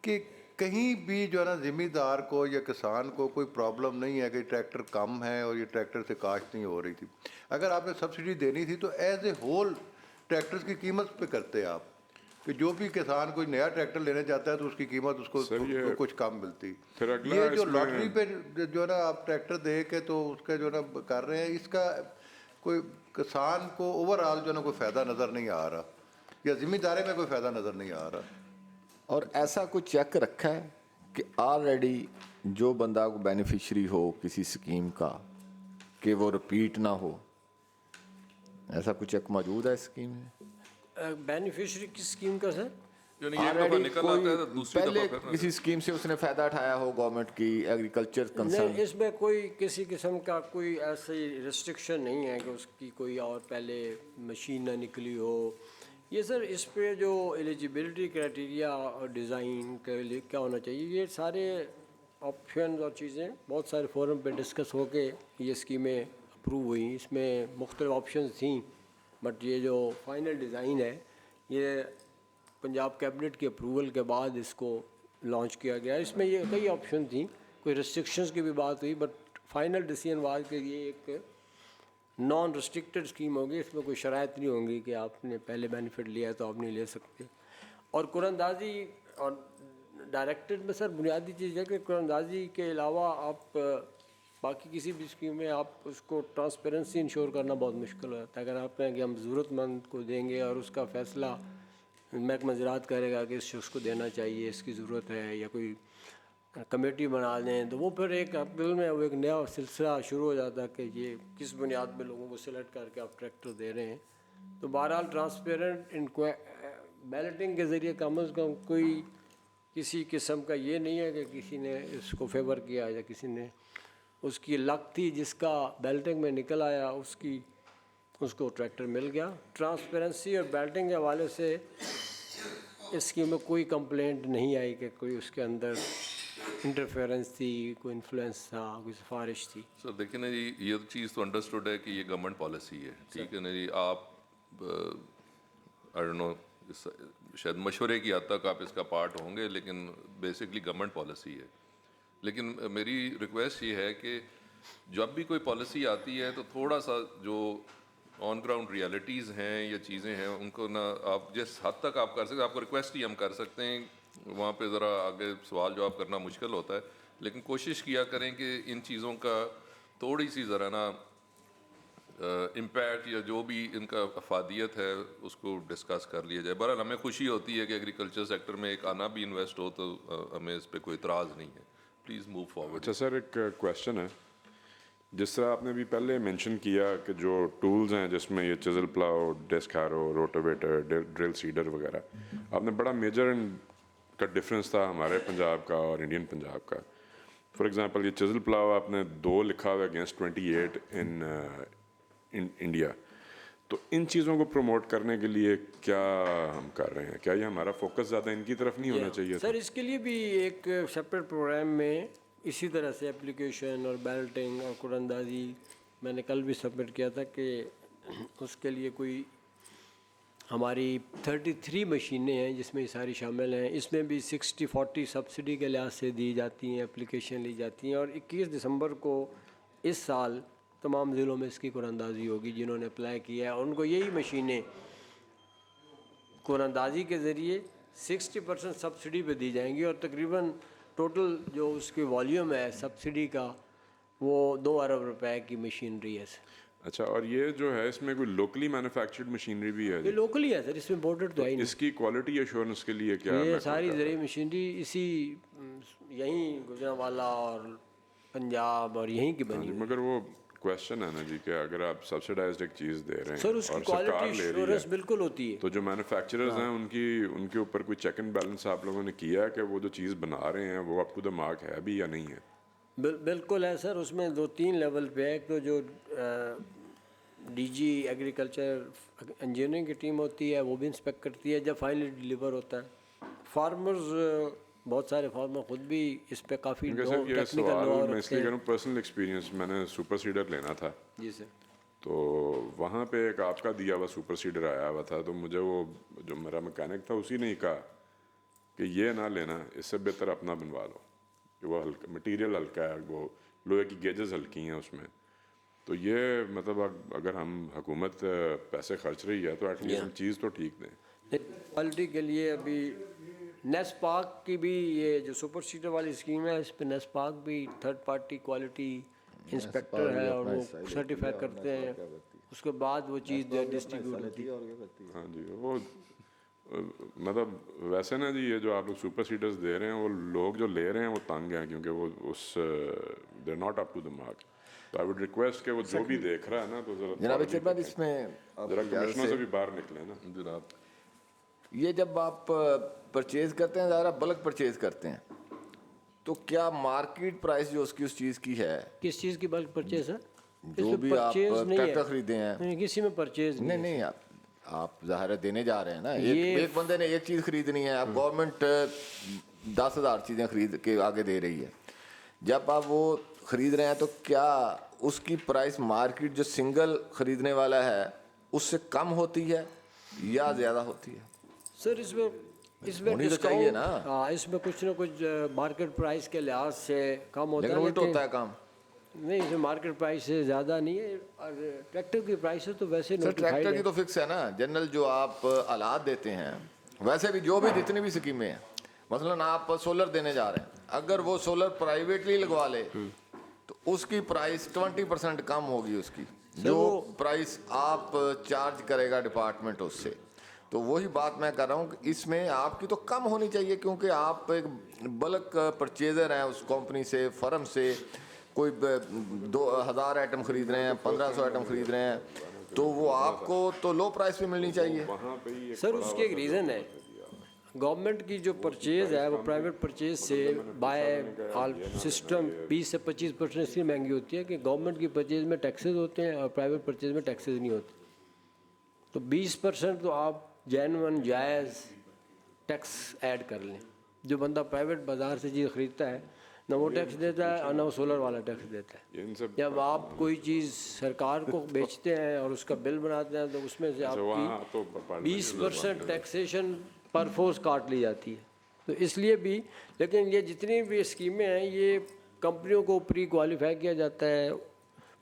कि कहीं भी जो है ना ज़िम्मेदार को या किसान को कोई प्रॉब्लम नहीं है कि ट्रैक्टर कम है और ये ट्रैक्टर से काश्त नहीं हो रही थी। अगर आपने सब्सिडी देनी थी तो एज ए होल ट्रैक्टर्स की कीमत पे करते आप कि जो भी किसान कोई नया ट्रैक्टर लेने जाता है तो उसकी कीमत उसको कुछ कम मिलती। फिर अगला ये जो इसमें- लॉटरी पे जो है ना आप ट्रैक्टर दे के तो उसका जो है ना कर रहे हैं, इसका कोई किसान को ओवरऑल जो है ना कोई फ़ायदा नज़र नहीं आ रहा या ज़िम्मेदारी में कोई फ़ायदा नज़र नहीं आ रहा। और ऐसा कुछ चेक रखा है कि ऑलरेडी जो बंदा को बेनिफिशियरी हो किसी स्कीम का कि वो रिपीट ना हो, ऐसा कुछ चेक मौजूद है स्कीम में? बेनिफिशियरी किस स्कीम का सर? यानी एक दफ़ा ऑलरेडी निकल आता है तो दूसरी पहले दफ़ा फिर किसी स्कीम से उसने फायदा उठाया हो गवर्नमेंट की एग्रीकल्चर नहीं, कंसर्न? इसमें कोई किसी किस्म का कोई ऐसी रिस्ट्रिक्शन नहीं है कि उसकी कोई और पहले मशीन ना निकली हो। ये सर इस पे जो एलिजिबिलिटी क्राइटेरिया और डिज़ाइन के लिए क्या होना चाहिए, ये सारे ऑप्शन और चीज़ें बहुत सारे फोरम पे डिस्कस होके ये स्कीमें अप्रूव हुई। इसमें मुख्तलिफ ऑप्शन थी, बट ये जो फाइनल डिज़ाइन है ये पंजाब कैबिनेट की अप्रूवल के बाद इसको लॉन्च किया गया। इसमें ये कई ऑप्शन थी, कोई रिस्ट्रिक्शंस की भी बात हुई, बट फाइनल डिसीजन वाज कि ये एक नॉन रिस्ट्रिक्टेड स्कीम होगी, इसमें कोई शराइत नहीं होंगी कि आपने पहले बेनिफिट लिया है तो आप नहीं ले सकते। और कुरानंदाजी और डायरेक्टेड में सर बुनियादी चीज़ है कि कुरानंदाजी के अलावा आप बाकी किसी भी स्कीम में आप उसको ट्रांसपेरेंसी इंश्योर करना बहुत मुश्किल हो जाता है। अगर आप कहें कि हम ज़रूरतमंद को देंगे और उसका फ़ैसला महकमा ज़राअत करेगा कि इस शख्स को देना चाहिए, इसकी ज़रूरत है, या कोई कमेटी बना दें, तो वो फिर एक अप्रैल में वो एक नया सिलसिला शुरू हो जाता है कि ये किस बुनियाद पे लोगों को सिलेक्ट करके आप ट्रैक्टर दे रहे हैं। तो बहरहाल ट्रांसपेरेंट बैलेटिंग के ज़रिए कम अज़ कम कोई किसी किस्म का ये नहीं है कि किसी ने इसको फेवर किया या किसी ने उसकी लक थी जिसका बैलेटिंग में निकल आया उसको ट्रैक्टर मिल गया। ट्रांसपेरेंसी और बैलेटिंग के हवाले से इस स्कीम में कोई कंप्लेंट नहीं आई कि कोई उसके अंदर इंटरफेरेंस थी, कोई इन्फ्लुएंस था, कोई सिफारिश थी। सर देखिए ना जी, ये चीज़ तो अंडरस्टूड है कि ये गवर्नमेंट पॉलिसी है, ठीक है ना जी। आप आई डोंट नो शायद मशवरे की हद तक आप इसका पार्ट होंगे, लेकिन बेसिकली गवर्नमेंट पॉलिसी है। लेकिन मेरी रिक्वेस्ट ये है कि जब भी कोई पॉलिसी आती है तो थोड़ा सा जो ऑन ग्राउंड रियलिटीज़ हैं या चीज़ें हैं उनको ना आप जिस हद तक आप कर सकते हैं, आपको रिक्वेस्ट ही हम कर सकते हैं, वहाँ पे ज़रा आगे सवाल जवाब करना मुश्किल होता है, लेकिन कोशिश किया करें कि इन चीज़ों का थोड़ी सी ज़रा ना इम्पैक्ट या जो भी इनका अफादियत है उसको डिस्कस कर लिया जाए। बहरहाल हमें खुशी होती है कि एग्रीकल्चर सेक्टर में एक आना भी इन्वेस्ट हो, तो हमें इस पर कोई इतराज़ नहीं है। Please move forward. अच्छा सर, एक क्वेश्चन है, जिस तरह आपने भी पहले मेंशन किया कि जो टूल्स हैं जिसमें ये chisel plough, disc harrow, rotavator, drill seeder वगैरह, आपने बड़ा मेजर का डिफरेंस था हमारे पंजाब का और इंडियन पंजाब का। फॉर एग्जांपल ये चिज़ल प्लाउ आपने 2 लिखा हुआ अगेंस्ट 28 इन इंडिया, तो इन चीज़ों को प्रमोट करने के लिए क्या हम कर रहे हैं? क्या ये हमारा फोकस ज़्यादा इनकी तरफ नहीं होना चाहिए? सर इसके लिए भी एक सेपरेट प्रोग्राम में इसी तरह से एप्लीकेशन और बैलेटिंग और कुरानंदाजी मैंने कल भी सबमिट किया था कि उसके लिए कोई हमारी 33 मशीनें हैं जिसमें ये सारी शामिल हैं। इसमें भी 60-40 सब्सिडी के लिहाज से दी जाती हैं, एप्लीकेशन ली जाती हैं, और 21 दिसंबर को इस साल तमाम ज़िलों में इसकी कुरानंदाजी होगी जिन्होंने अप्लाई किया है। उनको यही मशीनें कुरानंदाजी के ज़रिए 60% सब्सिडी पे दी जाएंगी, और तकरीबन टोटल जो उसकी वॉल्यूम है सब्सिडी का वो 2 अरब रुपए की मशीनरी है। अच्छा, और ये जो है इसमें कोई लोकली मैन्युफैक्चर्ड मशीनरी भी है? ये लोकली है सर, इसमें बोर्डेड तो है ही नहीं। इसकी क्वालिटी एश्योरेंस के लिए क्या ये method सारी है? ज़रिए मशीनरी इसी यहीं गुजरांवाला और पंजाब और यहीं की बनी हुई है। मगर वो क्वेश्चन है ना जी कि अगर आप सब्सिडाइज्ड एक चीज़ दे रहे हैं सर उसकी और सरकार क्वालिटी ले रही एश्योरेंस है, बिल्कुल होती है। तो जो मैन्युफैक्चरर्स हैं उनके ऊपर कोई चेक एंड बैलेंस आप लोगों ने किया है कि वो जो चीज़ बना रहे हैं वो अप टू द मार्क है भी या नहीं है? बिल्कुल है सर। उसमें 2-3 लेवल पे है। एक तो जो डीजी एग्रीकल्चर इंजीनियरिंग की टीम होती है, वो भी इंस्पेक्ट करती है जब फाइनली डिलीवर होता है। फार्मर्स बहुत सारे फार्मर खुद भी इस पे काफ़ी क्योंकि सर ये टेक्निकल सवाल नो मैं रखते इसलिए कह रहा हैं। हूँ, पर्सनल एक्सपीरियंस, मैंने सुपर सीडर लेना था जी सर। तो वहाँ पे एक आपका दिया हुआ सुपर सीडर आया हुआ था, तो मुझे वो जो मेरा मैकेनिक था उसी ने ही कहा कि ये ना लेना, इससे बेहतर अपना बनवा लो कि वो हल्का मटेरियल हल्का है, वो लोहे की गेजेस हल्की हैं उसमें। तो ये मतलब अगर हम हुकूमत पैसे खर्च रही है तो एटलीस्ट हम चीज़ तो ठीक दें। क्वालिटी के लिए अभी नेस्पाक की भी ये जो सुपर सीडर वाली स्कीम है, इस पे नेस्पाक भी थर्ड पार्टी क्वालिटी इंस्पेक्टर है और वो सर्टिफाई करते हैं, उसके बाद वो चीज़ डिस्ट्रीब्यूट होती है। हाँ जी, वो मतलब वैसे ना जी, ये जो आप लोग सुपर सीडर्स दे रहे हैं वो लोग जो ले रहे हैं वो तंग हैं, क्योंकि वो उस they not up to the mark. तो आई वुड रिक्वेस्ट कि वो जो भी देख रहा है ना तो जनाब चेयरमैन इसमें जरा कमिश्नर से भी बाहर निकले ना जनाब। ये जब आप परचेज करते हैं, ज़रा बल्क परचेज करते हैं, तो क्या मार्केट प्राइस जो उसकी उस चीज़ की है, किस चीज़ की बल्क परचेज है? जो भी आप ट्रैक्टर खरीदे हैं, नहीं, किसी में परचेज नहीं नहीं आप ज़ाहिर है देने जा रहे हैं ना, एक बंदे ने एक चीज़ खरीदनी है, अब गवर्नमेंट 10,000 चीज़ें खरीद के आगे दे रही है, जब आप वो खरीद रहे हैं तो क्या उसकी प्राइस मार्केट जो सिंगल खरीदने वाला है उससे कम होती है या ज़्यादा होती है? सर इसमें होनी तो चाहिए ना। हाँ, इसमें कुछ ना कुछ मार्केट प्राइस के लिहाज से कम होता लेकिन है, उल्टा होता है काम। नहीं, इसमें मार्केट प्राइस से ज़्यादा नहीं है। और ट्रैक्टर की प्राइस है तो वैसे सर नोटिफाइड ट्रैक्टर की है। तो फिक्स है ना, जनरल जो आप आलात देते हैं, वैसे भी जो भी जितनी भी स्कीमें हैं, मसलन आप सोलर देने जा रहे हैं, अगर वो सोलर प्राइवेटली लगवा ले तो उसकी प्राइस 20% कम होगी उसकी, जो प्राइस आप चार्ज करेगा डिपार्टमेंट उससे। तो वही बात मैं कर रहा हूँ कि इसमें आपकी तो कम होनी चाहिए, क्योंकि आप एक बल्क परचेजर हैं उस कंपनी से, फर्म से, कोई 2,000 आइटम खरीद रहे हैं, 1,500 आइटम खरीद रहे हैं, तो वो आपको तो लो प्राइस पे मिलनी चाहिए। सर उसके एक रीज़न है, गवर्नमेंट की जो परचेज़ है वो प्राइवेट परचेज से बाय ऑल सिस्टम 20 से 25% इसलिए महंगी होती है कि गवर्नमेंट की परचेज में टैक्सेस होते हैं और प्राइवेट परचेज में टैक्सेस नहीं होते। तो 20% तो आप जेन्युइन जायज़ टैक्स ऐड कर लें। जो बंदा प्राइवेट बाज़ार से चीज़ ख़रीदता है ना वो टैक्स देता है और ना वो सोलर वाला टैक्स देता है। जब आप कोई चीज़ सरकार को बेचते हैं और उसका बिल बनाते हैं तो उसमें से आपकी 20% टैक्सेशन पर फोर्स काट ली जाती है। तो इसलिए भी, लेकिन ये जितनी भी स्कीमें हैं ये कंपनियों को प्री क्वालिफाई किया जाता है।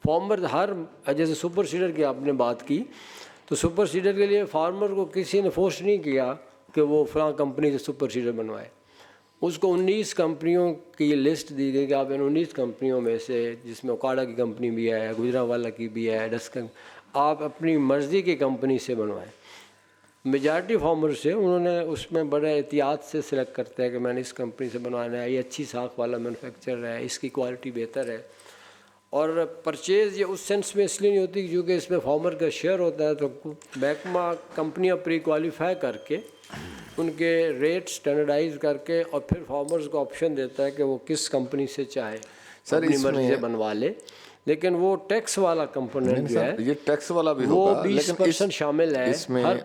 फार्मर हर, जैसे सुपर सीडर की आपने बात की, तो सुपर सीडर के लिए फार्मर को किसी ने फोर्स नहीं किया कि वो फलां कंपनी से सुपर सीडर बनवाए। उसको 19 कंपनियों की लिस्ट दी गई कि आप इन 19 कंपनियों में से, जिसमें ओकाड़ा की कंपनी भी है, गुजरावाला की भी है, डस्कन, आप अपनी मर्ज़ी की कंपनी से बनवाएं। मेजॉरिटी फार्मर से उन्होंने उसमें बड़े एहतियात से सिलेक्ट करते हैं कि मैंने इस कंपनी से बनवाना है, ये अच्छी साख वाला मैन्युफैक्चरर है, इसकी क्वालिटी बेहतर है। और परचेज़ ये उस सेंस में इसलिए नहीं होती क्योंकि इसमें फार्मर का शेयर होता है, तो महकमा कंपनियां प्री क्वालिफाई करके उनके रेट स्टैंडर्डाइज करके और फिर फार्मर्स को ऑप्शन देता है कि वो किस कंपनी से चाहे सर अपनी मर्जी से बनवा ले। लेकिन वो टैक्स वाला कंपोनेंट जो है, ये टैक्स वाला भी वो होगा, 20% शामिल है इसमें हर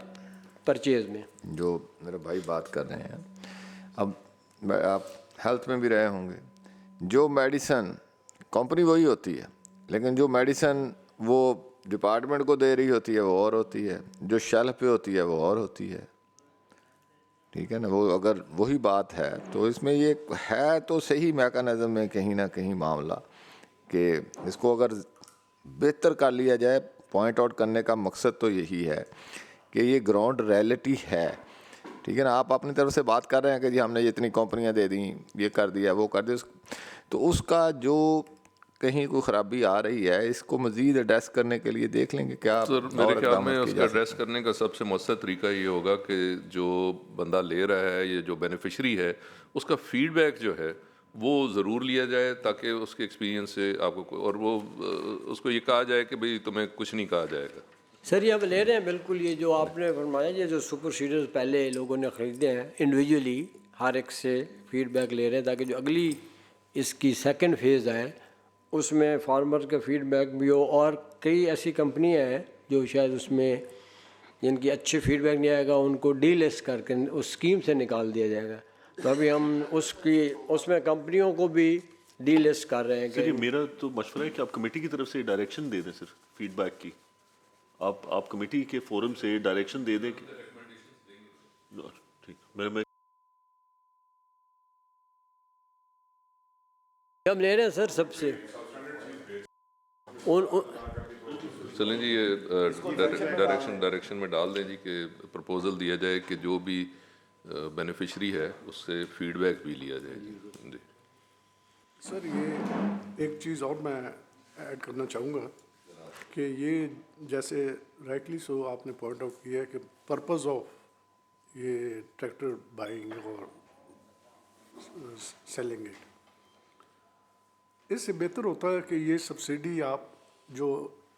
परचेज में। जो मेरे भाई बात कर रहे हैं, अब आप हेल्थ में भी रहे होंगे, जो मेडिसन कंपनी वही होती है, लेकिन जो मेडिसन वो डिपार्टमेंट को दे रही होती है वो और होती है, जो शेल्फ पे होती है वो और होती है, ठीक है ना। वो अगर वही बात है तो इसमें ये है तो सही मैकेनिज्म में कहीं ना कहीं मामला कि इसको अगर बेहतर कर लिया जाए। पॉइंट आउट करने का मकसद तो यही है कि ये ग्राउंड रियलिटी है, ठीक है ना। आप अपनी तरफ से बात कर रहे हैं कि जी हमने इतनी कंपनियां दे दी, ये कर दिया, वो कर दिया, तो उसका जो कहीं कोई ख़राबी आ रही है इसको मज़ीद एड्रेस करने के लिए देख लेंगे क्या। सर मेरे ख्याल में उसका एड्रेस करने का सबसे मौसर तरीका ये होगा कि जो बंदा ले रहा है, ये जो बेनिफिशरी है, उसका फीडबैक जो है वो ज़रूर लिया जाए ताकि उसके एक्सपीरियंस से आपको, और वो उसको ये कहा जाए कि भाई तुम्हें कुछ नहीं कहा जाएगा। सर ये अब ले रहे हैं बिल्कुल, ये जो आपने फरमाया, ये जो सुपर सीडर्स पहले लोगों ने ख़रीदे हैं इंडिविजुअली, हर एक से फीडबैक ले रहे हैं ताकि जो अगली इसकी सेकंड फेज़ आए उसमें फार्मर का फीडबैक भी हो, और कई ऐसी कंपनियां हैं जो शायद उसमें जिनकी अच्छे फीडबैक नहीं आएगा उनको डीलिस्ट करके उस स्कीम से निकाल दिया जाएगा। तो अभी हम उसमें कंपनियों को भी डीलिस्ट कर रहे हैं सर ये कि मेरा तो मशवरा है कि आप कमेटी की तरफ से डायरेक्शन दे दें सर फीडबैक की, आप कमेटी के फोरम से डायरेक्शन दे दें कि ठीक मैं हम ले रहे हैं सर सबसे चलें जी, ये डायरेक्शन में डाल दें जी कि प्रपोजल दिया जाए कि जो भी बेनिफिशरी है उससे फीडबैक भी लिया जाए जी। सर ये एक चीज़ और मैं ऐड करना चाहूँगा कि ये जैसे राइटली सो आपने पॉइंट आउट किया है कि पर्पस ऑफ ये ट्रैक्टर बाइंग और सेलिंग इट, इससे बेहतर होता है कि ये सब्सिडी आप जो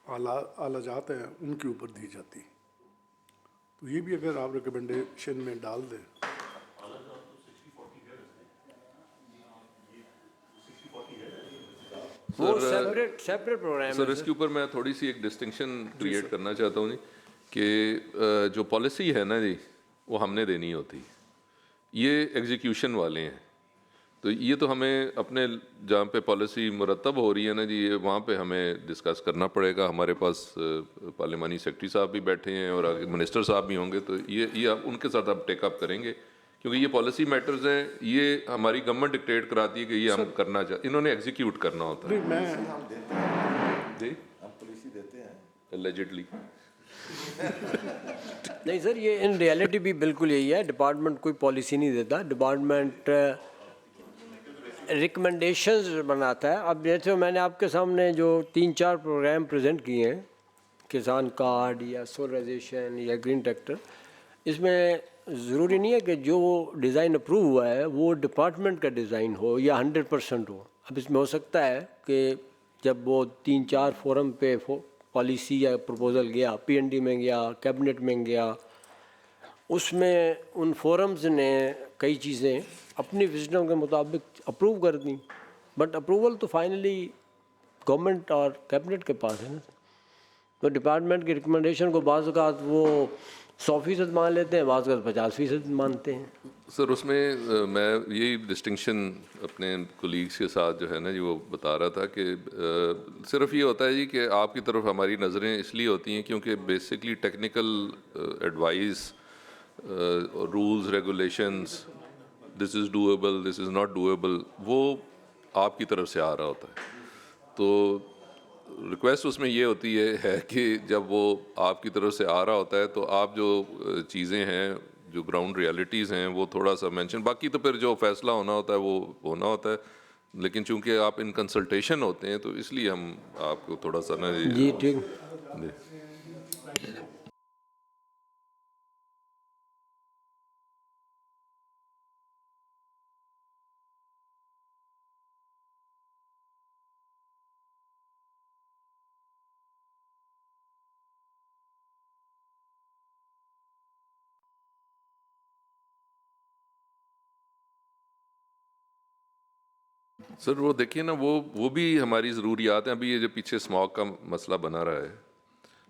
आलाजात हैं उनके ऊपर दी जाती, तो ये भी अगर आप रिकमेंडेशन में डाल दें। वो सेपरेट प्रोग्राम सर इसके ऊपर मैं थोड़ी सी एक डिस्टिंक्शन क्रिएट करना चाहता हूँ जी कि जो पॉलिसी है ना जी वो हमने देनी होती, ये एग्जीक्यूशन वाले हैं। तो ये तो हमें अपने जहाँ पे पॉलिसी मुरतब हो रही है ना जी, ये वहाँ पे हमें डिस्कस करना पड़ेगा। हमारे पास पार्लिमानी सेक्रेटरी साहब भी बैठे हैं और आगे मिनिस्टर साहब भी होंगे, तो ये आप उनके साथ आप टेकअप करेंगे, क्योंकि ये पॉलिसी मैटर्स हैं, ये हमारी गवर्नमेंट डिक्टेट कराती है कि ये हम करना चाहते, इन्होंने एग्जीक्यूट करना होता है जी, एलिजिडली। नहीं सर, ये इन रियलिटी भी बिल्कुल यही है। डिपार्टमेंट कोई पॉलिसी नहीं देता, डिपार्टमेंट रिकमेंडेशंस बनाता है। अब जैसे मैंने आपके सामने जो 3-4 प्रोग्राम प्रेजेंट किए हैं, किसान कार्ड या सोलराइजेशन या ग्रीन ट्रैक्टर, इसमें ज़रूरी नहीं है कि जो डिज़ाइन अप्रूव हुआ है वो डिपार्टमेंट का डिज़ाइन हो या 100% हो। अब इसमें हो सकता है कि जब वो 3-4 फोरम पे पॉलिसी या प्रपोज़ल गया, PND में गया, कैबिनेट में गया, उसमें उन फोरम्स ने कई चीज़ें अपनी विजन के मुताबिक अप्रूव कर दी, बट अप्रूवल तो फाइनली गवर्नमेंट और कैबिनेट के पास है ना। तो डिपार्टमेंट की रिकमेंडेशन को बाज़ औक़ात वो 100% मान लेते हैं, बाज़ औक़ात 50% मानते हैं। सर उसमें मैं यही डिस्टिंक्शन अपने कोलीग्स के साथ जो है ना जी वो बता रहा था कि सिर्फ ये होता है जी कि आपकी तरफ हमारी नज़रें इसलिए होती हैं क्योंकि basically technical advice, rules, regulations, this is doable, this is not doable, वो आपकी तरफ से आ रहा होता है। तो रिक्वेस्ट उसमें ये होती है कि जब वो आपकी तरफ से आ रहा होता है तो आप जो चीज़ें हैं, जो ग्राउंड रियलिटीज़ हैं, वो थोड़ा सा मेंशन, बाकी तो फिर जो फैसला होना होता है वो होना होता है, लेकिन चूंकि आप इन कंसल्टेशन होते हैं तो इसलिए हम आपको थोड़ा सा ना जी ठीक। जी। सर वो देखिए ना, वो भी हमारी ज़रूरियात हैं। अभी ये जो पीछे स्मॉग का मसला बना रहा है,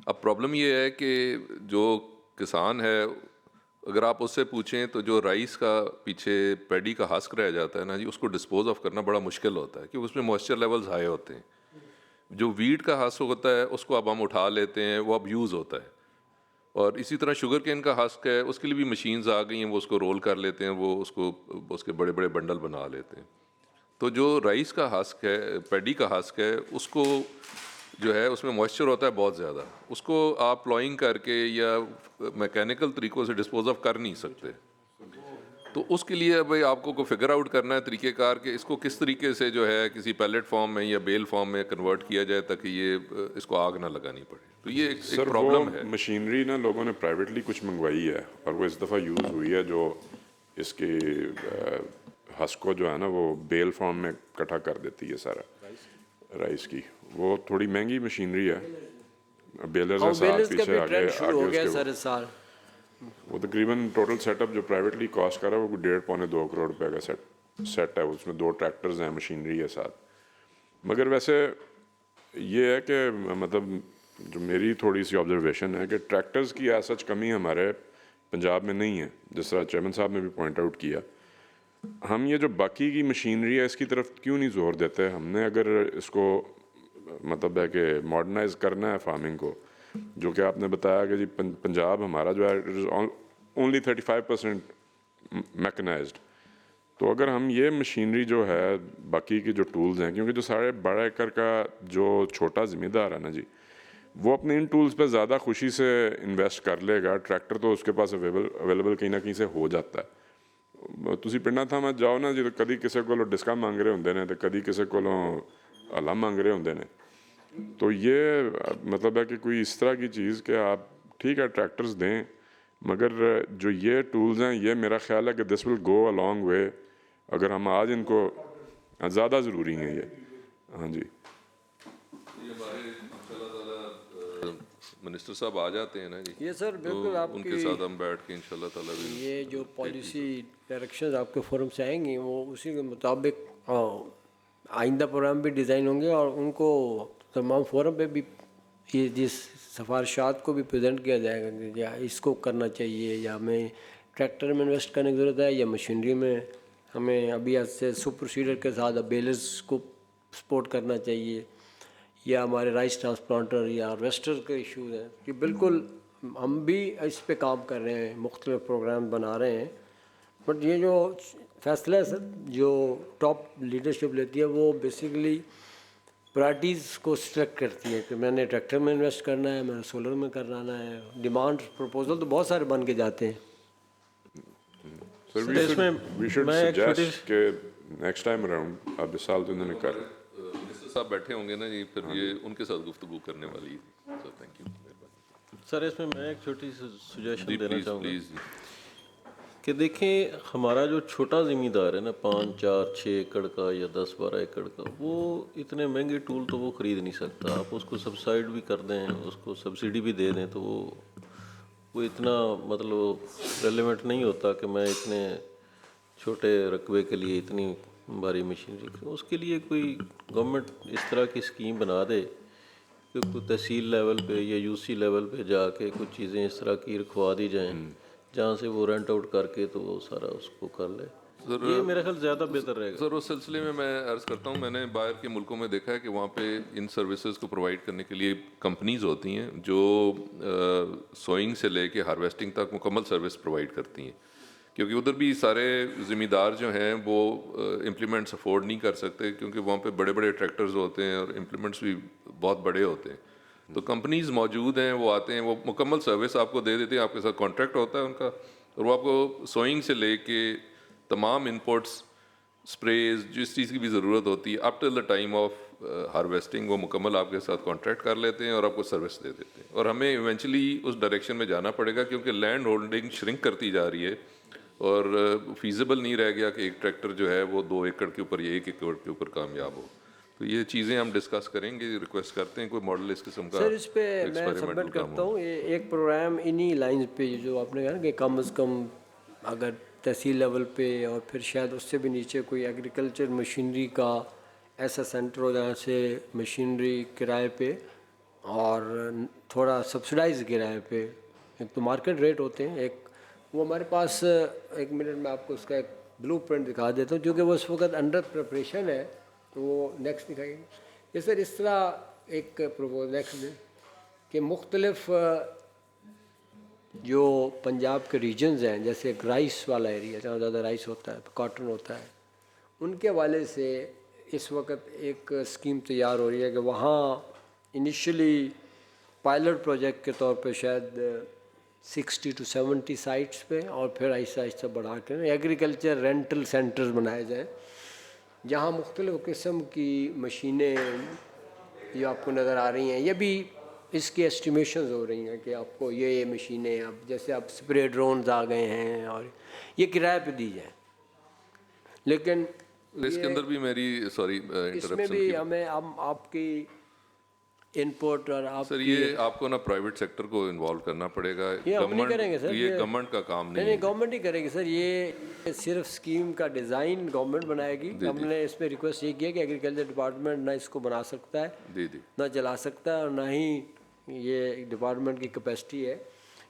अब प्रॉब्लम ये है कि जो किसान है, अगर आप उससे पूछें तो जो राइस का पीछे पैडी का हस्क रह जाता है ना जी, उसको डिस्पोज ऑफ करना बड़ा मुश्किल होता है क्योंकि उसमें मॉइस्चर लेवल्स हाई होते हैं। जो वीट का हस्क होता है उसको अब हम उठा लेते हैं, वो अब यूज़ होता है। और इसी तरह शुगर केन का हस्क है, उसके लिए भी मशीन्स आ गई हैं, वो उसको रोल कर लेते हैं, वो उसको उसके बड़े बड़े बंडल बना लेते हैं। तो जो राइस का हस्क है, पैडी का हस्क है, उसको जो है उसमें मॉइस्चर होता है बहुत ज़्यादा, उसको आप प्लॉइंग करके या मैकेनिकल तरीक़ों से डिस्पोज ऑफ कर नहीं सकते। तो उसके लिए भाई आपको को फिगर आउट करना है तरीक़ेकार कि इसको किस तरीके से जो है किसी पैलेट फॉर्म में या बेल फॉर्म में कन्वर्ट किया जाए ताकि ये इसको आग ना लगानी पड़े। तो ये एक प्रॉब्लम है। मशीनरी ना लोगों ने प्राइवेटली कुछ मंगवाई है और वो इस दफ़ा यूज़ हुई है, जो इसके हस्क को जो है ना वो बेल फॉर्म में इकट्ठा कर देती है सारा राइस की। वो थोड़ी महंगी मशीनरी है, बेलर्स है साथ पीछे आगे उसके वो तकरीबन टोटल सेटअप जो प्राइवेटली कॉस्ट कर रहा है वो 1.5-2 करोड़ रुपए का सेट है। उसमें 2 ट्रैक्टर्स हैं, मशीनरी है साथ। मगर वैसे ये है कि मतलब जो मेरी थोड़ी सी ऑब्जर्वेशन है कि ट्रैक्टर्स की एज सच कमी हमारे पंजाब में नहीं है, जिस तरह चेयरमैन साहब ने भी पॉइंट आउट किया। हम ये जो बाकी की मशीनरी है इसकी तरफ क्यों नहीं जोर देते? हमने अगर इसको मतलब है कि मॉडर्नाइज करना है फार्मिंग को, जो कि आपने बताया कि जी पंजाब हमारा जो है ओनली 35% मैकेनाइज्ड, तो अगर हम ये मशीनरी जो है बाकी की जो टूल्स हैं, क्योंकि जो साढ़े 12 एकड़ का जो छोटा ज़मींदार है ना जी, वो अपने इन टूल्स पे ज़्यादा खुशी से इन्वेस्ट कर लेगा। ट्रैक्टर तो उसके पास अवेलेबल कहीं ना कहीं से हो जाता है। ਤੁਸੀਂ ਪਿੰਡਾਂ ਥਾਵਾਂ ਜਾਓ ਨਾ ਜੀ, ਕਦੀ ਕਿਸੇ ਕੋਲੋਂ ਡਿਸਕਾਂ ਮੰਗ ਰਹੇ ਹੁੰਦੇ ਨੇ ਤੇ ਕਦੀ ਕਿਸੇ ਕੋਲੋਂ ਹਲਾ ਮੰਗ ਰਹੇ ਹੁੰਦੇ ਨੇ। तो ये मतलब है कि कोई इस तरह की चीज़ कि आप ठीक है ट्रैक्टर्स दें, मगर जो ये टूल्स हैं ये मेरा ख्याल है कि this will go a long way. अगर हम आज इनको ज़्यादा ज़रूरी हैं ये। हाँ जी, मिनिस्टर साहब आ जाते हैं ना जी, ये सर बिल्कुल तो उनके साथ हम बैठ के इंशाल्लाह ताला भी ये जो पॉलिसी डायरेक्शंस आपके फोरम से आएंगी वो उसी के मुताबिक आइंदा प्रोग्राम भी डिज़ाइन होंगे और उनको तमाम फोरम पे भी ये जिस सिफारिशात को भी प्रेजेंट किया जाएगा कि या इसको करना चाहिए या हमें ट्रैक्टर में इन्वेस्ट करने की ज़रूरत है या मशीनरी में हमें अभी आज से सुपर सीडर के साथ बेलर्स को सपोर्ट करना चाहिए या हमारे राइस ट्रांसप्लांटर या हार्वेस्टर के इशूज़ हैं कि बिल्कुल हम भी इस पे काम कर रहे हैं, मुख्तलिफ प्रोग्राम बना रहे हैं। बट ये जो फैसला है सर जो टॉप लीडरशिप लेती है वो बेसिकली प्रायरिटीज़ को सिलेक्ट करती है कि मैंने ट्रैक्टर में इन्वेस्ट करना है, मैंने सोलर में करना है। डिमांड प्रपोजल तो बहुत सारे बन के जाते हैं। सर वी शुड सजेस्ट कि नेक्स्ट टाइम अराउंड आप इस साल तो इन्होंने कर मिनिस्टर साहब बैठे होंगे ना जी, फिर ये उनके साथ गुफ्तगू करने वाली है। Sir thank you. सर इसमें मैं एक छोटी सी सुजेशन देना प्लीज़ चाहूँगा प्लीज़ जी। कि देखें हमारा जो छोटा ज़मींदार है ना 5, 4, 6 एकड़ का या 10, 12 एकड़ का, वो इतने महंगे टूल तो वो ख़रीद नहीं सकता। आप उसको सब्सिडाइड भी कर दें, उसको सब्सिडी भी दे दें, तो वो इतना मतलब रेलेवेंट नहीं होता कि मैं इतने छोटे रकबे के लिए इतनी भारी मशीनरी। उसके लिए कोई गवर्नमेंट इस तरह की स्कीम बना दे कि कोई तहसील लेवल पे या यूसी लेवल पे जाके कुछ चीज़ें इस तरह की रखवा दी जाएं जहाँ से वो रेंट आउट करके तो वो सारा उसको कर ले। ये मेरे ख्याल ज़्यादा बेहतर रहेगा। सर उस सिलसिले में मैं अर्ज़ करता हूँ, मैंने बाहर के मुल्कों में देखा है कि वहाँ पे इन सर्विसेज को प्रोवाइड करने के लिए कंपनीज होती हैं जो सोइंग से लेके हार्वेस्टिंग तक मुकम्मल सर्विस प्रोवाइड करती हैं, क्योंकि उधर भी सारे ज़िम्मेदार जो हैं वो इम्प्लीमेंट्स अफोर्ड नहीं कर सकते, क्योंकि वहाँ पे बड़े बड़े ट्रैक्टर्स होते हैं और इम्प्लीमेंट्स भी बहुत बड़े होते हैं। तो कंपनीज मौजूद हैं, वो आते हैं, वो मुकम्मल सर्विस आपको दे देते हैं, आपके साथ कॉन्ट्रैक्ट होता है उनका, और वो आपको सोइंग से लेके तमाम इनपुट्स, स्प्रेज, जिस चीज़ की भी ज़रूरत होती है up till the time of harvesting, वो मुकम्मल आपके साथ कॉन्ट्रैक्ट कर लेते हैं और आपको सर्विस दे देते हैं। और हमें इवेंचुअली उस डायरेक्शन में जाना पड़ेगा, क्योंकि लैंड होल्डिंग श्रिंक करती जा रही है और फीजिबल नहीं रह गया कि एक ट्रैक्टर जो है वो 2 एकड़ के ऊपर या 1 एकड़ के ऊपर कामयाब हो। तो ये चीज़ें हम डिस्कस करेंगे, रिक्वेस्ट करते हैं कोई मॉडल इस किस्म का सर इस पे मैं सबमिट करता हूँ ये एक प्रोग्राम इन्हीं लाइन पे जो आपने कहा कि कम से कम अगर तहसील लेवल पे और फिर शायद उससे भी नीचे कोई एग्रीकल्चर मशीनरी का ऐसा सेंटर हो जहाँ से मशीनरी किराए पे और थोड़ा सब्सिडाइज किराए पे, एक तो मार्केट रेट होते हैं, एक वो हमारे पास 1 मिनट में आपको उसका एक ब्लूप्रिंट दिखा देता हूँ, जो कि वो इस वक्त अंडर प्रिपरेशन है, तो वो नेक्स्ट दिखाएंगे। ये सर इस तरह एक प्रपोज नेक्स्ट कि मुख्तलिफ जो पंजाब के रीजन्स हैं, जैसे एक राइस वाला एरिया जहाँ ज़्यादा राइस होता है, कॉटन होता है, उनके हवाले से इस वक्त एक स्कीम तैयार हो रही है कि वहाँ इनिशियली पायलट प्रोजेक्ट के तौर पे शायद 60 to 70 साइट्स पे और फिर आहिस्ता आहिस्ता बढ़ा कर एग्रीकल्चर रेंटल सेंटर्स बनाए जाएँ, जहाँ मुख्तलिफ़ किस्म की मशीनें ये आपको नज़र आ रही हैं। ये भी इसकी एस्टिमेशंस हो रही हैं कि आपको ये मशीनें, अब जैसे अब स्प्रे ड्रोन्स आ गए हैं और ये किराए पे दी जाए। लेकिन इसके अंदर भी मेरी इसमें भी हमें हम आपकी इनपुट और आप सर ये आपको ना प्राइवेट सेक्टर को इन्वॉल्व करना पड़ेगा। ये हम नहीं करेंगे सर, ये गवर्नमेंट का काम नहीं नहीं है। गवर्नमेंट ही करेगी सर, ये सिर्फ स्कीम का डिज़ाइन गवर्नमेंट बनाएगी। हमने इसमें रिक्वेस्ट ये किया कि एग्रीकल्चर डिपार्टमेंट ना इसको बना सकता है, जी ना चला सकता है, और ना ही ये डिपार्टमेंट की कैपेसिटी है।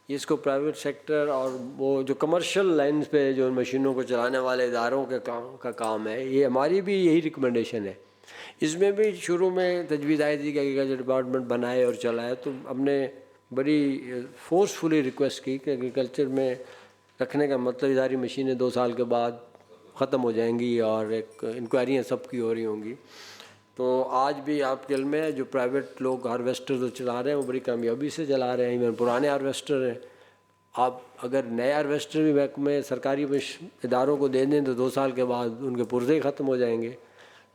इसको प्राइवेट सेक्टर और वो जो कमर्शियल लाइन्स पे जो मशीनों को चलाने वाले इदारों के काम है, ये हमारी भी यही रिकमेंडेशन है। इसमें भी शुरू में तजवीज़ आई थी कि एग्रीकल्चर डिपार्टमेंट बनाए और चलाए, तो हमने बड़ी फोर्सफुली रिक्वेस्ट की कि एग्रीकल्चर में रखने का मतलब इदारी मशीनें 2 साल के बाद ख़त्म हो जाएंगी और एक इंक्वायरियाँ सबकी हो रही होंगी। तो आज भी आपके इल्म में जो प्राइवेट लोग हार्वेस्टर जो चला रहे हैं वो बड़ी कामयाबी से चला रहे हैं। इवन पुराने हार्वेस्टर हैं, आप अगर नए हार्वेस्टर भी महकमे सरकारी इदारों को दे दें तो 2 साल के बाद उनके पुर्जे ख़त्म हो जाएंगे।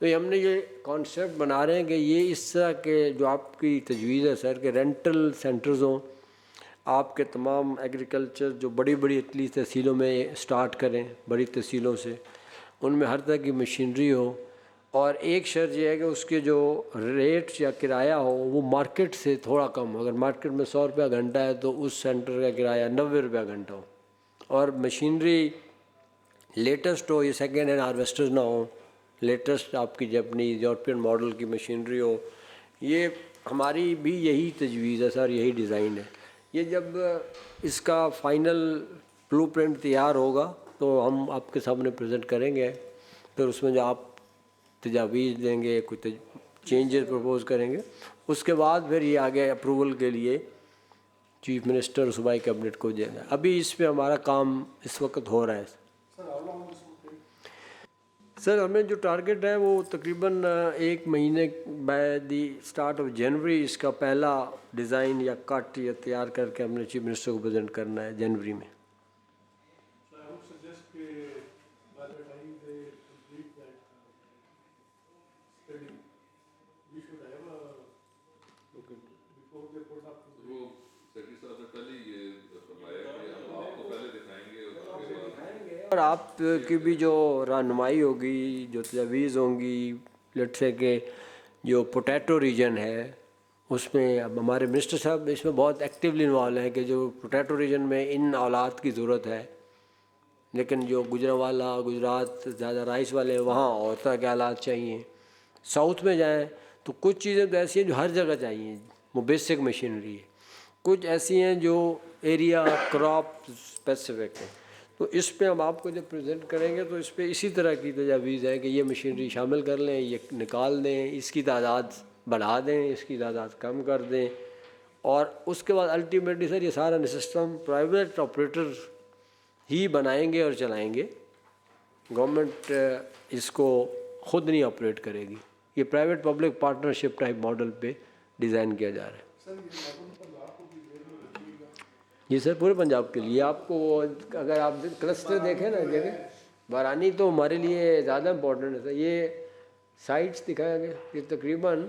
तो ये हमने ये कॉन्सेप्ट बना रहे हैं कि ये इस तरह के जो आपकी तजवीज़ है सर के रेंटल सेंटर्स हों, आपके तमाम एग्रीकल्चर जो बड़ी बड़ी इतनी तहसीलों में स्टार्ट करें, बड़ी तहसीलों से उनमें हर तरह की मशीनरी हो, और एक शर्त यह है कि उसके जो रेट या किराया हो वो मार्केट से थोड़ा कम हो। अगर मार्केट में 100 रुपया घंटा है तो उस सेंटर का किराया 90 रुपया घंटा हो, और मशीनरी लेटेस्ट हो, ये सेकेंड हैंड हार्वेस्टर्स ना हो, लेटेस्ट आपकी जापानीज़ यूरोपियन मॉडल की मशीनरी हो। ये हमारी भी यही तजवीज़ है सर, यही डिज़ाइन है। ये जब इसका फाइनल ब्लूप्रिंट तैयार होगा तो हम आपके सामने प्रेजेंट करेंगे, फिर उसमें जो आप तजावीज़ देंगे, कुछ चेंजेस प्रपोज करेंगे, उसके बाद फिर ये आगे अप्रूवल के लिए चीफ मिनिस्टर और सूबाई कैबिनेट को देना। अभी इस पे हमारा काम इस वक्त हो रहा है। सर हमें जो टारगेट है वो तकरीबन 1 महीने by the start of January इसका पहला डिज़ाइन या कट या तैयार करके हमने चीफ मिनिस्टर को प्रेजेंट करना है जनवरी में। और आपकी भी जो रहनुमाई होगी, जो तजवीज़ होंगी, लेट से के जो पोटैटो रीजन है उसमें अब हमारे मिनिस्टर साहब इसमें बहुत एक्टिवली इन्वॉल्व हैं कि जो पोटैटो रीजन में इन औलाद की ज़रूरत है, लेकिन जो गुजरांवाला गुजरात ज़्यादा राइस वाले हैं वहाँ और तरह के हालात चाहिए। साउथ में जाएँ तो कुछ चीज़ें तो ऐसी हैं जो हर जगह चाहिए, वो बेसिक मशीनरी है। कुछ ऐसी हैं जो एरिया क्रॉप स्पेसिफिक है। तो इस पे हम आपको जब प्रेजेंट करेंगे तो इस पे इसी तरह की तजावीज़ है कि ये मशीनरी शामिल कर लें, ये निकाल दें, इसकी तादाद बढ़ा दें, इसकी तादाद कम कर दें, और उसके बाद अल्टीमेटली सर ये सारा सिस्टम प्राइवेट ऑपरेटर ही बनाएंगे और चलाएंगे। गवर्नमेंट इसको ख़ुद नहीं ऑपरेट करेगी। ये private public partnership type model पे डिज़ाइन किया जा रहा है। जी सर पूरे पंजाब के लिए। आपको अगर आप क्लस्टर देखें ना जगह, बारानी तो हमारे लिए ज़्यादा इम्पोर्टेंट है सर। ये साइट्स दिखाया गया, ये तकरीबन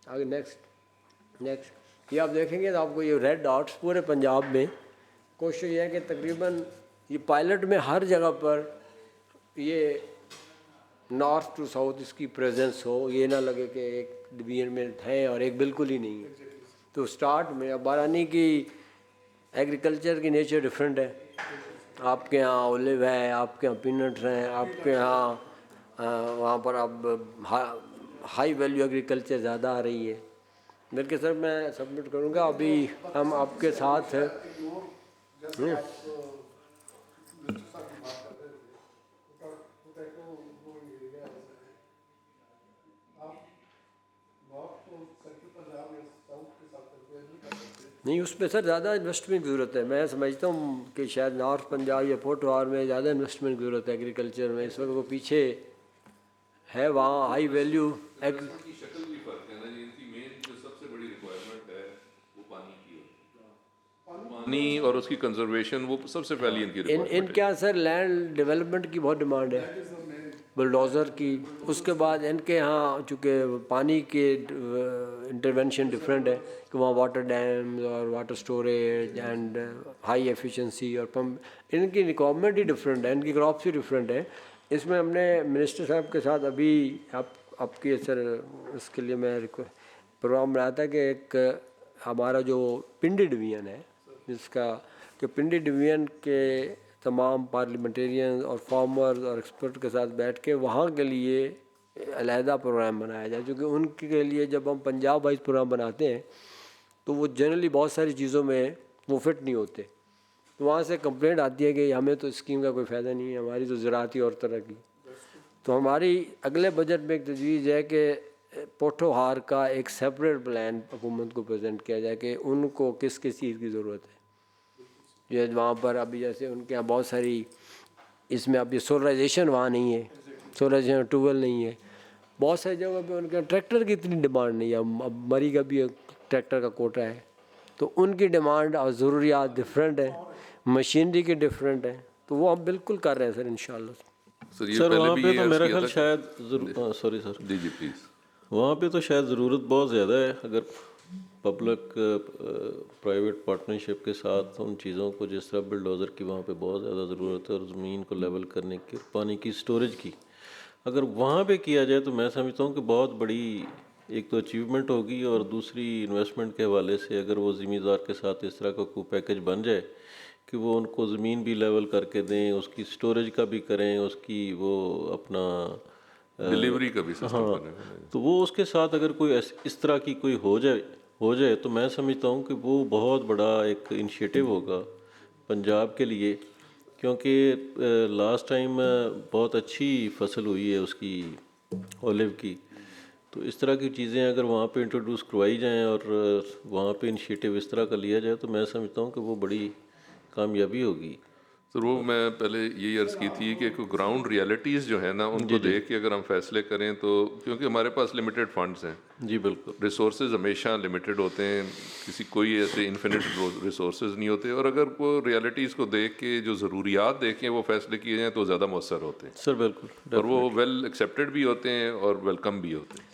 आगे नेक्स्ट ये आप देखेंगे तो आपको ये रेड डॉट्स पूरे पंजाब में। कोशिश ये है कि तकरीबन ये पायलट में हर जगह पर ये नॉर्थ टू साउथ इसकी प्रेजेंस हो, ये ना लगे कि एक डिवीजन में है और एक बिल्कुल ही नहीं है। तो स्टार्ट में अब बारानी की एग्रीकल्चर की नेचर डिफरेंट है। आपके यहाँ ओलिव है, आपके यहाँ पीनट्स हैं, आपके यहाँ वहाँ पर अब हाई वैल्यू एग्रीकल्चर ज़्यादा आ रही है। बल्कि सर मैं सबमिट करूँगा, अभी हम आपके साथ हैं। नहीं उस पर सर ज़्यादा इन्वेस्टमेंट की ज़रूरत है। मैं समझता हूँ कि शायद नॉर्थ पंजाब या पोटवार में ज़्यादा इन्वेस्टमेंट की ज़रूरत है एग्रीकल्चर में। इस वक्त वो पीछे है, वहाँ हाई वैल्यू की शक्ल भी फर्क है ना जी। इनकी मेन जो सबसे बड़ी रिक्वायरमेंट है वो पानी की है, पानी और उसकी कंजर्वेशन वो सबसे पहली इनकी रिक्वायरमेंट इन क्या सर लैंड डेवलपमेंट की बहुत डिमांड है, बुलडोज़र की। उसके बाद इनके यहाँ चूँकि पानी के इंटरवेंशन डिफरेंट है कि वहाँ वाटर डैम्स और water storage and high efficiency और पम्प, इनकी रिक्वायरमेंट ही डिफरेंट है, इनकी क्रॉप्स ही डिफरेंट है। इसमें हमने मिनिस्टर साहब के साथ अभी आपकी सर इसके लिए मैं प्रोग्राम बनाया था कि एक हमारा जो पिंडी डिवीज़न है जिसका कि पिंडी डिवीज़न के तमाम पार्लियामेंटेरियन और फार्मर्स और एक्सपर्ट के साथ बैठ के वहाँ के लिए अलहदा प्रोग्राम बनाया जाए, क्योंकि उनके लिए जब हम पंजाब वाइज प्रोग्राम बनाते हैं तो वो जनरली बहुत सारी चीज़ों में वो फिट नहीं होते। तो वहाँ से कंप्लेंट आती है कि हमें तो स्कीम का कोई फ़ायदा नहीं है, हमारी तो ज़राअती और तरह की। तो हमारी अगले बजट में एक तजवीज़ है कि पोठोहार का एक सेपरेट प्लान हुकूमत को प्रेजेंट किया जाए कि उनको किस किस चीज़ की ज़रूरत है। जो वहाँ पर अभी जैसे उनके यहाँ बहुत सारी इसमें अभी सोलराइजेशन वहाँ नहीं है, सोलराइजेशन ट्यूबवेल नहीं है, बहुत सारी जगह पे उनके ट्रैक्टर की इतनी डिमांड नहीं है। अब मरी का भी ट्रैक्टर का कोटा है, तो उनकी डिमांड और ज़रूरियात डिफरेंट है, मशीनरी के डिफरेंट है, तो वो हम बिल्कुल कर रहे हैं सर इंशाल्लाह। सर वहाँ पे तो मेरा ख्याल शायद सॉरी सर जी जी प्लीज़, वहाँ पे तो शायद ज़रूरत बहुत ज़्यादा है। अगर पब्लिक प्राइवेट पार्टनरशिप के साथ उन चीज़ों को जिस तरह बिल्डोज़र की वहाँ पे बहुत ज़्यादा ज़रूरत है और ज़मीन को लेवल करने की, पानी की स्टोरेज की, अगर वहाँ पे किया जाए तो मैं समझता हूँ कि बहुत बड़ी एक तो अचीवमेंट होगी और दूसरी इन्वेस्टमेंट के हवाले से अगर वो ज़मींदार के साथ इस तरह का कोई पैकेज बन जाए कि वो उनको ज़मीन भी लेवल करके दें, उसकी स्टोरेज का भी करें, उसकी वो अपना डिलीवरी का भी सिस्टम हाँ, बने। तो वो उसके साथ अगर कोई इस तरह की कोई हो जाए तो मैं समझता हूँ कि वो बहुत बड़ा एक इनिशिएटिव होगा पंजाब के लिए, क्योंकि लास्ट टाइम बहुत अच्छी फसल हुई है उसकी ओलिव की। तो इस तरह की चीज़ें अगर वहाँ पे इंट्रोड्यूस करवाई जाएं और वहाँ पे इनिशिएटिव इस तरह का लिया जाए तो मैं समझता हूँ कि वो बड़ी कामयाबी होगी। सर वो मैं पहले यही अर्ज़ की थी कि ग्राउंड रियलिटीज़ जो है ना उनको देख के अगर हम फैसले करें तो, क्योंकि हमारे पास लिमिटेड फंड्स हैं जी बिल्कुल, रिसोर्सेज हमेशा लिमिटेड होते हैं, किसी कोई ऐसे इन्फिनिट रिसोर्सेज नहीं होते, और अगर वो रियलिटीज़ को देख के जो ज़रूरियात देखें वो फैसले किए जाएँ तो ज़्यादा मौसर होते हैं सर बिल्कुल, और वो वेल एक्सेप्टेड भी होते हैं और वेलकम भी होते हैं।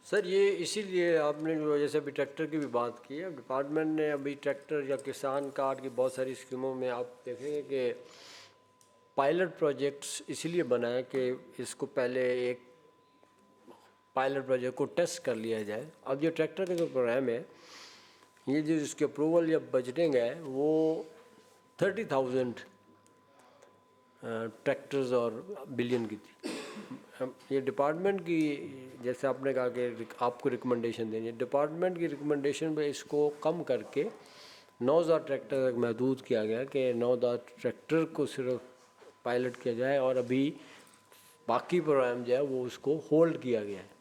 सर ये इसीलिए आपने जो जैसे अभी ट्रैक्टर की भी बात की है, डिपार्टमेंट ने अभी ट्रैक्टर या किसान कार्ड की बहुत सारी स्कीमों में आप देखेंगे कि पायलट प्रोजेक्ट्स इसीलिए बनाए कि इसको पहले एक पायलट प्रोजेक्ट को टेस्ट कर लिया जाए। अब जो ट्रैक्टर का जो प्रोग्राम है ये जो इसकी अप्रूवल या बजटिंग है वो 30,000 ट्रैक्टर्स और बिलियन की थी। ये डिपार्टमेंट की जैसे आपने कहा कि आपको रिकमेंडेशन देनी है, डिपार्टमेंट की रिकमेंडेशन पे इसको कम करके 9,000 ट्रैक्टर तक महदूद किया गया कि 9,000 ट्रैक्टर को सिर्फ पायलट किया जाए और अभी बाकी प्रोग्राम जो है वो उसको होल्ड किया गया है।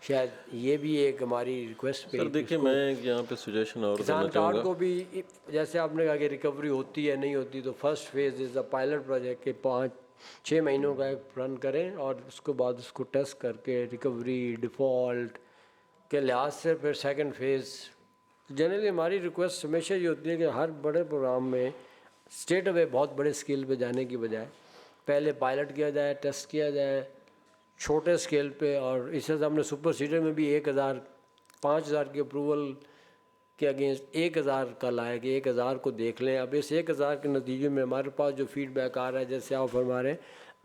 शायद ये भी एक हमारी रिक्वेस्ट पे सर देखिए मैं यहाँ पे सजेशन और देना किसान कार्ड चाहूँगा। को भी जैसे आपने कहा कि रिकवरी होती है नहीं होती, तो first phase is the pilot project के 5-6 महीनों का एक रन करें और उसके बाद उसको टेस्ट करके रिकवरी डिफ़ॉल्ट के लिहाज से फिर सेकंड फेज़। जनरली हमारी रिक्वेस्ट हमेशा ये होती है कि हर बड़े प्रोग्राम में स्टेट अवे बहुत बड़े स्केल पे जाने की बजाय पहले पायलट किया जाए, टेस्ट किया जाए छोटे स्केल पे। और इससे हमने सुपर सीडर में भी 5,000 की अप्रूवल के अगेंस्ट 1,000 का लाया कि 1,000 को देख लें। अब इस 1,000 के नतीजे में हमारे पास जो फीडबैक आ रहा है, जैसे आप फरमा रहे हैं,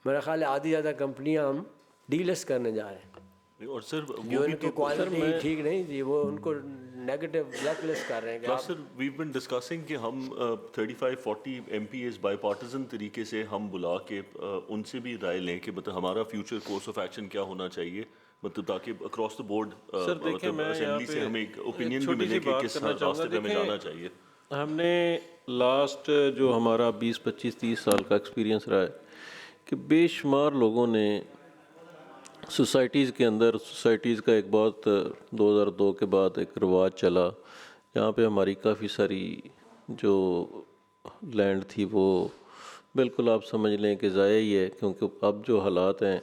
मेरा ख्याल है आधी ज़्यादा कंपनियां हम डीलिस्ट करने जा रहे हैं और सर वो जो भी इनकी तो क्वालिटी ठीक नहीं थी, वो उनको नेगेटिव ब्लैकलिस्ट कर रहे हैं कि प्लस आप सर वी बीन डिस्कसिंग कि हम 35-40 एमपीएस बाईपार्टिजन तरीके से हम बुला के उनसे भी राय लें कि मतलब हमारा फ्यूचर कोर्स ऑफ एक्शन क्या होना चाहिए, मतलब ताकि अक्रॉस द बोर्ड सर देखिए मैं यहाँ असेंबली से पे हमें एक एक ओपिनियन भी छोटी मिले सी कि बात किस करना रास्ते पे हमें चाहूँगा। जाना चाहिए। हमने लास्ट जो हमारा 20-25-30 साल का एक्सपीरियंस रहा है कि बेशुमार लोगों ने सोसाइटीज़ के अंदर, सोसाइटीज़ का एक बहुत 2002 के बाद एक रिवाज चला यहाँ पे हमारी काफ़ी सारी जो लैंड थी वो बिल्कुल आप समझ लें कि ज़ाया ही है, क्योंकि अब जो हालात हैं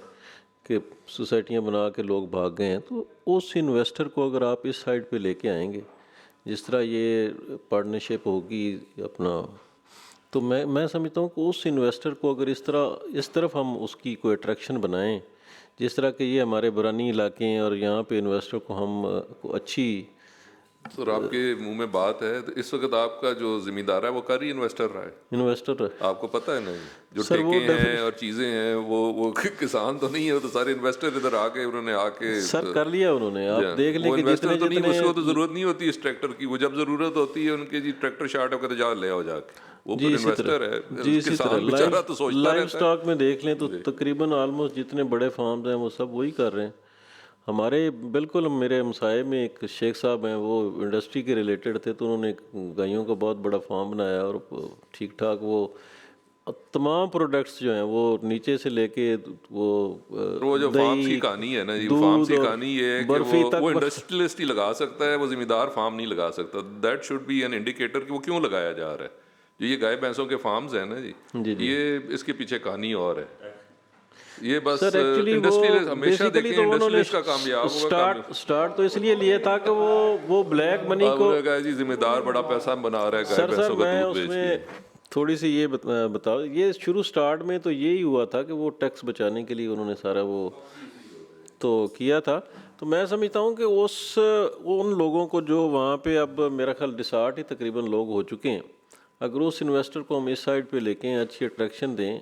कि सोसाइटियाँ बना के लोग भाग गए हैं। तो उस इन्वेस्टर को अगर आप इस साइड पे लेके आएंगे, जिस तरह ये पार्टनरशिप होगी अपना, तो मैं समझता हूँ कि उस इन्वेस्टर को अगर इस तरफ हम उसकी कोई अट्रैक्शन बनाएं, जिस तरह के ये हमारे बरानी इलाके हैं और यहाँ पे इन्वेस्टर को हम को अच्छी सर आपके मुंह में बात है तो इस वक्त आपका जो जिम्मेदार है वो कर ही इन्वेस्टर रहा है, इन्वेस्टर है। आपको पता है नहीं जो सर, वो ठेके हैं और चीज़ें हैं वो किसान तो नहीं है, वो तो सारे इन्वेस्टर इधर आके उन्होंने आके सर कर लिया उन्होंने, आप देख लें वो कि इन्वेस्टर जितने तो नहीं, जितने उसको तो ज़रूरत नहीं होती इस ट्रैक्टर की, वो जब ज़रूरत होती है उनके जी ट्रैक्टर शार्ट होकर तो जा ले आओ जाके, वो जी फिर इसी इन्वेस्टर तरह है, जी इसी किसान तरह बेचारा तो सोचता लाइव रहता है। स्टॉक में देख लें तो तकरीबन ऑलमोस्ट जितने बड़े फार्म्स हैं वो सब वही कर रहे हैं। हमारे बिल्कुल मेरे हमसाए में एक शेख साहब हैं, वो इंडस्ट्री के रिलेटेड थे, तो उन्होंने गायों का बहुत बड़ा फार्म बनाया और ठीक ठाक वो तमाम प्रोडक्ट्स जो हैं वो नीचे से लेके वो जो फार्म्स की कहानी है ना जी, फार्म्स की कहानी ये है कि वो इंडस्ट्रियलिस्ट ही लगा सकता है, वो जिम्मेदार फार्म नहीं लगा सकता। That should be an indicator कि वो क्यों लगाया जा रहा है। जो ये गाय भैंसों के फार्म्स हैं ना जी, ये इसके पीछे कहानी और है। ये बस इंडस्ट्रियलिस्ट हमेशा देखें, इंडस्ट्रियलिस्ट का कामयाब होगा। स्टार्ट तो इसलिए लिए था कि वो ब्लैक मनी को जी जिम्मेदार बड़ा पैसा बना रहा है गाय सर भैंसों का मैं दूध बेच के। उसमें थोड़ी सी ये बताओ, ये शुरू स्टार्ट में तो यही हुआ था कि वो टैक्स बचाने के लिए उन्होंने सारा वो तो किया था। तो मैं समझता हूँ कि उन लोगों को जो वहाँ पे अब मेरा ख्याल 60 ही तकरीबन लोग हो चुके हैं, अगर उस इन्वेस्टर को हम इस साइड पे लेके अच्छी अट्रैक्शन दें,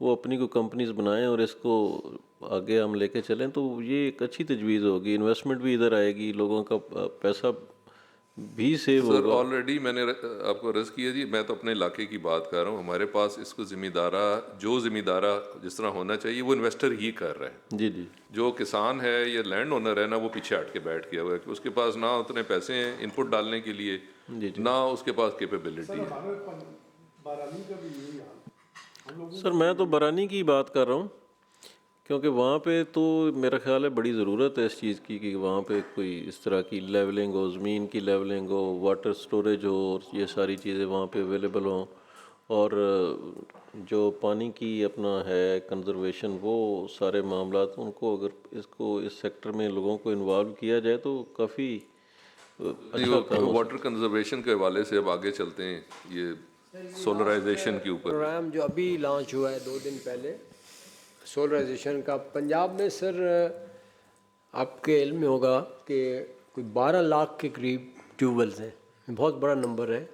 वो अपनी को कंपनीज बनाएं और इसको आगे हम लेके चलें, तो ये एक अच्छी तजवीज़ होगी, इन्वेस्टमेंट भी इधर आएगी, लोगों का पैसा भी सेव सर होगा। ऑलरेडी मैंने आपको अर्ज़ किया जी, मैं तो अपने इलाके की बात कर रहा हूँ, हमारे पास इसको ज़िम्मेदारा जिस तरह होना चाहिए वो इन्वेस्टर ही कर रहा है। जी जी, जो किसान है या लैंड ओनर है ना, वो पीछे हट के बैठ गया हुआ है कि उसके पास ना उतने पैसे हैं इनपुट डालने के लिए, ना उसके पास कैपेबिलिटी है। सर मैं तो बरानी की बात कर रहा हूँ, क्योंकि वहाँ पे तो मेरा ख्याल है बड़ी ज़रूरत है इस चीज़ की कि वहाँ पे कोई इस तरह की लेवलिंग हो, ज़मीन की लेवलिंग हो, वाटर स्टोरेज हो, और ये सारी चीज़ें वहाँ पे अवेलेबल हों, और जो पानी की अपना है कंजर्वेशन, वो सारे मामलात उनको अगर इसको इस सेक्टर में लोगों को इन्वॉल्व किया जाए तो काफ़ी अच्छा काम हो। वाटर कंजर्वेशन के हवाले से अब आगे चलते हैं, ये सोलराइजेशन के ऊपर प्रोग्राम जो अभी लॉन्च हुआ है 2 दिन पहले सोलराइजेशन का पंजाब में, सर आपके इल्म में होगा कि कोई 12 लाख के करीब ट्यूबवेल्स हैं, बहुत बड़ा नंबर है,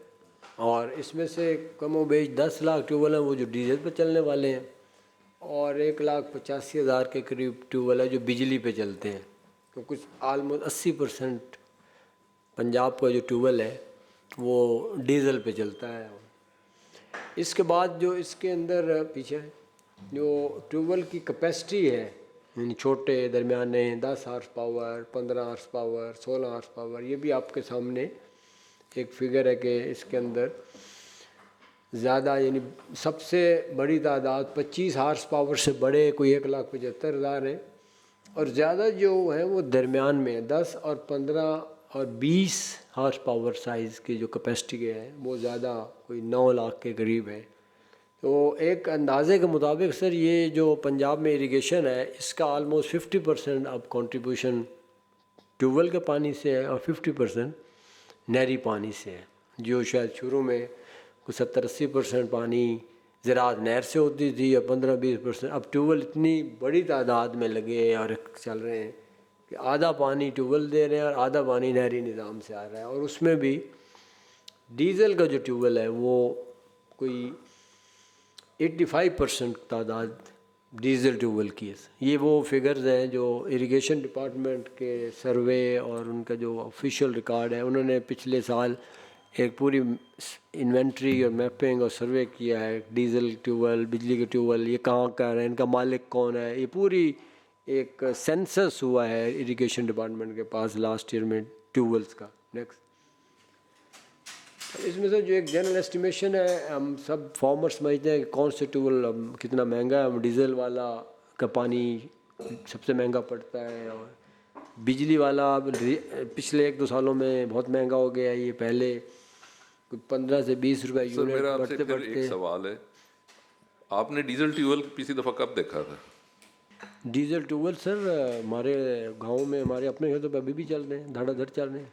और इसमें से कमो बेश 10 लाख ट्यूबवेल हैं वो जो डीजल पे चलने वाले हैं, और 1,85,000 के करीब ट्यूबवेल है जो बिजली पे चलते हैं। तो कुछ आलमोस्ट 80% पंजाब का जो ट्यूबवेल है वो डीजल पे चलता है। इसके बाद जो इसके अंदर पीछे जो ट्यूबवेल की कैपेसिटी है, यानी छोटे दरमियाने 10 horse power, 15 horse power, 16 horse power, ये भी आपके सामने एक फिगर है कि इसके अंदर ज़्यादा यानी सबसे बड़ी तादाद 25 हार्स पावर से बड़े कोई 1,75,000 है, और ज़्यादा जो है वो दरमियान में है, 10 और 15 और 20 हार्स पावर साइज़ की जो कैपेसिटी के है वो ज़्यादा कोई 9 लाख के करीब है। तो एक अंदाजे के मुताबिक सर ये जो पंजाब में इरिगेशन है इसका ऑलमोस्ट 50% अब कंट्रीब्यूशन ट्यूबवेल के पानी से है और 50% नहरी पानी से है, जो शायद शुरू में कुछ 70-80% पानी ज़राअत नहर से होती थी, या 15-20%, अब ट्यूबवेल इतनी बड़ी तादाद में लगे और चल रहे हैं कि आधा पानी ट्यूबवेल दे रहे हैं और आधा पानी नहरी निज़ाम से आ रहा है, और उसमें भी डीज़ल का जो ट्यूबवेल है वो कोई 85% तादाद डीज़ल ट्यूबवेल की है। ये वो फिगर्स हैं जो इरिगेशन डिपार्टमेंट के सर्वे और उनका जो ऑफिशियल रिकॉर्ड है, उन्होंने पिछले साल एक पूरी इन्वेंट्री और मैपिंग और सर्वे किया है, डीज़ल ट्यूबवेल, बिजली के ट्यूबवेल ये कहाँ का है, इनका मालिक कौन है, ये पूरी एक सेंसस हुआ है इरिगेशन डिपार्टमेंट के पास लास्ट ईयर में ट्यूबवेल्स का। नेक्स्ट, इसमें से जो एक जनरल एस्टिमेशन है, हम सब फार्मर्स समझते हैं कि कौन से ट्यूबवेल कितना महंगा है, बिजली वाला का पानी सबसे महंगा पड़ता है, और बिजली वाला पिछले 1-2 सालों में बहुत महंगा हो गया है, ये पहले 15 से 20 रुपए यूनिट मेरा आपसे बढ़ते फिर बढ़ते। एक सवाल है, आपने डीजल ट्यूबवेल पिछली दफ़ा कब देखा था? डीजल ट्यूबवेल सर हमारे गांव में हमारे अपने खेतों पर अभी भी चल रहे हैं, धड़ाधड़ चल रहे हैं,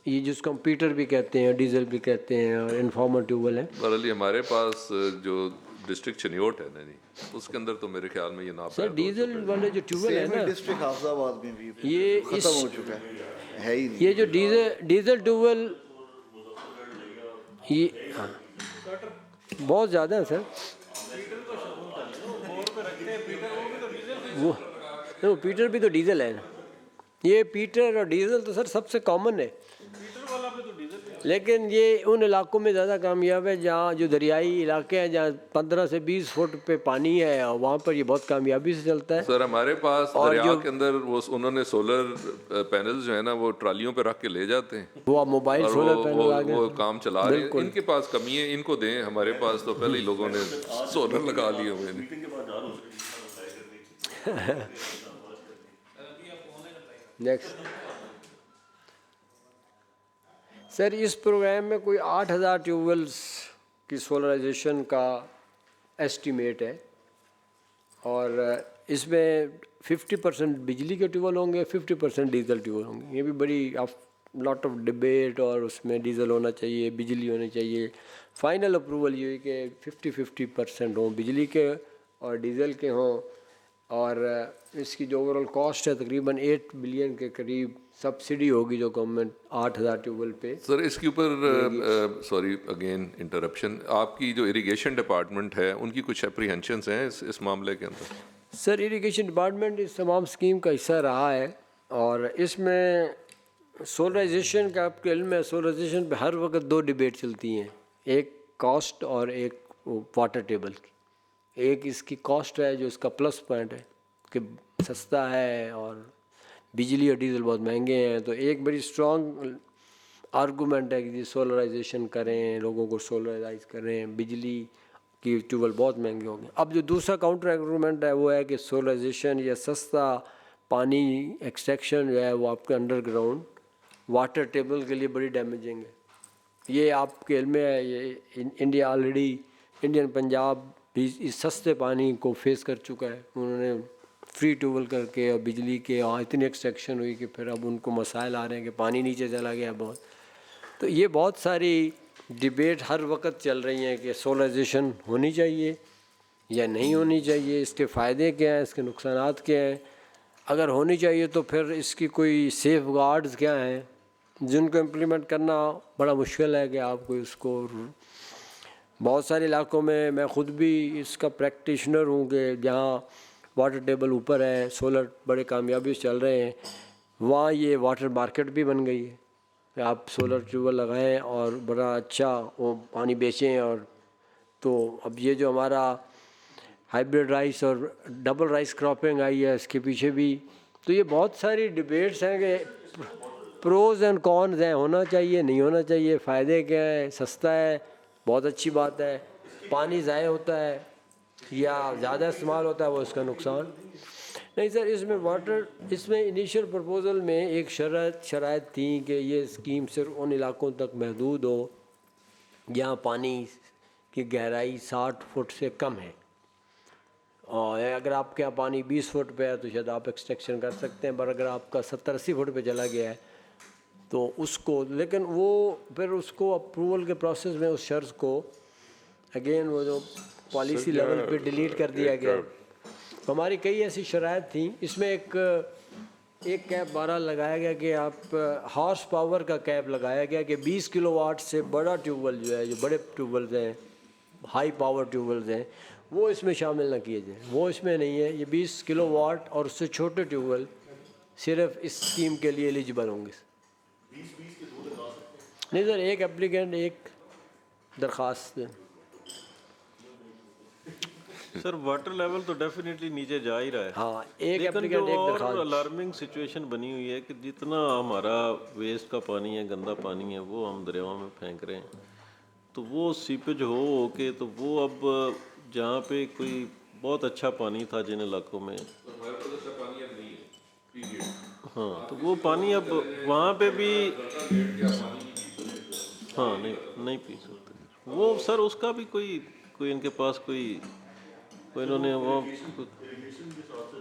ये जिसको हम पीटर भी कहते हैं, डीजल भी कहते हैं, और इन्फॉर्मर ट्यूबवेल है। बहरहाल हमारे पास जो डिस्ट्रिक्ट चनियोट है ना जी, उसके अंदर तो मेरे ख्याल में ये ना सर डीजल वाले जो ट्यूबवेल है ना, डिस्ट्रिक्ट हाफिजाबाद में भी ये खत्म हो चुका है, है ही नहीं। ये जो डीजल ट्यूबवेल ये हाँ, बहुत ज़्यादा है सर। वो पीटर भी तो डीजल है ना। ये पीटर और डीजल तो सर सबसे कॉमन है, लेकिन ये उन इलाकों में ज़्यादा कामयाब है जहाँ जो दरियाई इलाके हैं, जहाँ 15 से 20 फुट पे पानी है, और वहाँ पर ये बहुत कामयाबी से चलता है। सर हमारे पास और दरिया जो के अंदर वो उन्होंने सोलर पैनल्स जो है ना वो ट्रालियों पे रख के ले जाते हैं वो मोबाइल और सोलर पैनल आ वो गए। काम चला रहे हैं। इनके पास कमी है, इनको दें। हमारे पास तो पहले ही लोगों ने सोलर लगा लिए हुए हैं। नेक्स्ट सर, इस प्रोग्राम में कोई 8000 ट्यूबवेल्स की सोलराइजेशन का एस्टीमेट है, और इसमें 50% बिजली के ट्यूबवेल होंगे, 50% डीजल ट्यूबवेल होंगे। ये भी बड़ी लॉट ऑफ डिबेट, और उसमें डीजल होना चाहिए, बिजली होनी चाहिए। फाइनल अप्रूवल ये हुई कि 50-50% हों बिजली के और डीजल के हों, और इसकी जो ओवरऑल कॉस्ट है तकरीबन 8 बिलियन के करीब सब्सिडी होगी जो गवर्नमेंट 8000 ट्यूबवेल पे। सर इसके ऊपर सॉरी अगेन इंटरप्शन, आपकी जो इरिगेशन डिपार्टमेंट है उनकी कुछ एप्रीहेंशंस हैं इस मामले के अंदर? सर इरिगेशन डिपार्टमेंट इस तमाम स्कीम का हिस्सा रहा है, और इसमें सोलराइजेशन का आपके इल्म है, सोलराइजेशन पे हर वक्त 2 डिबेट चलती हैं, एक कॉस्ट और एक वाटर टेबल की। एक इसकी कॉस्ट है जो इसका प्लस पॉइंट है कि सस्ता है और बिजली और डीजल बहुत महंगे हैं, तो एक बड़ी स्ट्रॉन्ग आर्गूमेंट है कि सोलराइजेशन करें, लोगों को सोलराइज करें, बिजली की ट्यूबवेल बहुत महंगे होंगे। अब जो दूसरा काउंटर आर्गूमेंट है वो है कि सोलराइजेशन या सस्ता पानी एक्सट्रैक्शन जो है वो आपके अंडरग्राउंड वाटर टेबल के लिए बड़ी डैमेजिंग है। ये आपके इल्म में है, ये इंडिया ऑलरेडी, इंडियन पंजाब भी इस सस्ते पानी को फेस कर चुका है। उन्होंने फ्री ट्यूबवेल करके और बिजली के इतनी एक्सट्रैक्शन हुई कि फिर अब उनको मसाइल आ रहे हैं कि पानी नीचे चला गया बहुत। तो ये बहुत सारी डिबेट हर वक्त चल रही हैं कि सोलराइजेशन होनी चाहिए या नहीं होनी चाहिए, इसके फ़ायदे क्या हैं, इसके नुकसानात क्या हैं। अगर होनी चाहिए तो फिर इसकी कोई सेफ गार्ड्स क्या हैं जिनको इम्प्लीमेंट करना बड़ा मुश्किल है कि आप कोई उसको। बहुत सारे इलाकों में मैं ख़ुद भी इसका प्रैक्टिशनर हूँ कि जहाँ वाटर टेबल ऊपर है, सोलर बड़े कामयाबी से चल रहे हैं, वहाँ ये वाटर मार्केट भी बन गई है कि आप सोलर ट्यूबवेल लगाएं और बड़ा अच्छा वो पानी बेचें। और तो अब ये जो हमारा हाइब्रिड राइस और डबल राइस क्रॉपिंग आई है इसके पीछे भी, तो ये बहुत सारी डिबेट्स हैं कि प्रोज एंड कॉन्स हैं, होना चाहिए नहीं होना चाहिए, फ़ायदे क्या है, सस्ता है बहुत अच्छी बात है, पानी ज़ाय होता है या ज़्यादा इस्तेमाल होता है वो इसका नुकसान नहीं। सर इसमें इनिशियल प्रपोज़ल में एक शराइत थी कि ये स्कीम सिर्फ उन इलाकों तक महदूद हो जहाँ पानी की गहराई 60 फुट से कम है, और अगर आपके यहाँ पानी 20 फुट पे है तो शायद आप एक्सट्रैक्शन कर सकते हैं, पर अगर आपका 70-80 फुट पे चला गया है तो उसको, लेकिन वो फिर उसको अप्रूवल के प्रोसेस में उस शर्त को अगेन वो जो पॉलिसी लेवल पे डिलीट कर दिया गया। तो हमारी कई ऐसी शराइत थी, इसमें एक कैप 12 लगाया गया कि आप हॉर्स पावर का कैप लगाया गया कि 20 किलोवाट से बड़ा ट्यूबवेल जो है, जो बड़े ट्यूबवेल्स हैं, हाई पावर ट्यूबवेल्स हैं, वो इसमें शामिल ना किए जाए। वो इसमें नहीं है, ये 20 किलोवाट और उससे छोटे ट्यूबवेल सिर्फ इस स्कीम के लिए एलिजिबल होंगे। नहीं सर, एक एप्लीकेंट एक दरख्वास्त। सर वाटर लेवल तो डेफिनेटली नीचे जा ही रहा है। हाँ, एक लेकिन एप्लीकेंट जो एक और दरख्वास्त। अलार्मिंग सिचुएशन बनी हुई है कि जितना हमारा वेस्ट का पानी है, गंदा पानी है, वो हम दरियाओं में फेंक रहे हैं, तो वो सीपेज हो के, तो वो अब जहाँ पे कोई बहुत अच्छा पानी था जिन इलाकों में, हाँ, तो वो पानी अब वहाँ पे भी हाँ नहीं पी सकते वो। सर उसका भी कोई इनके पास कोई इन्होंने वो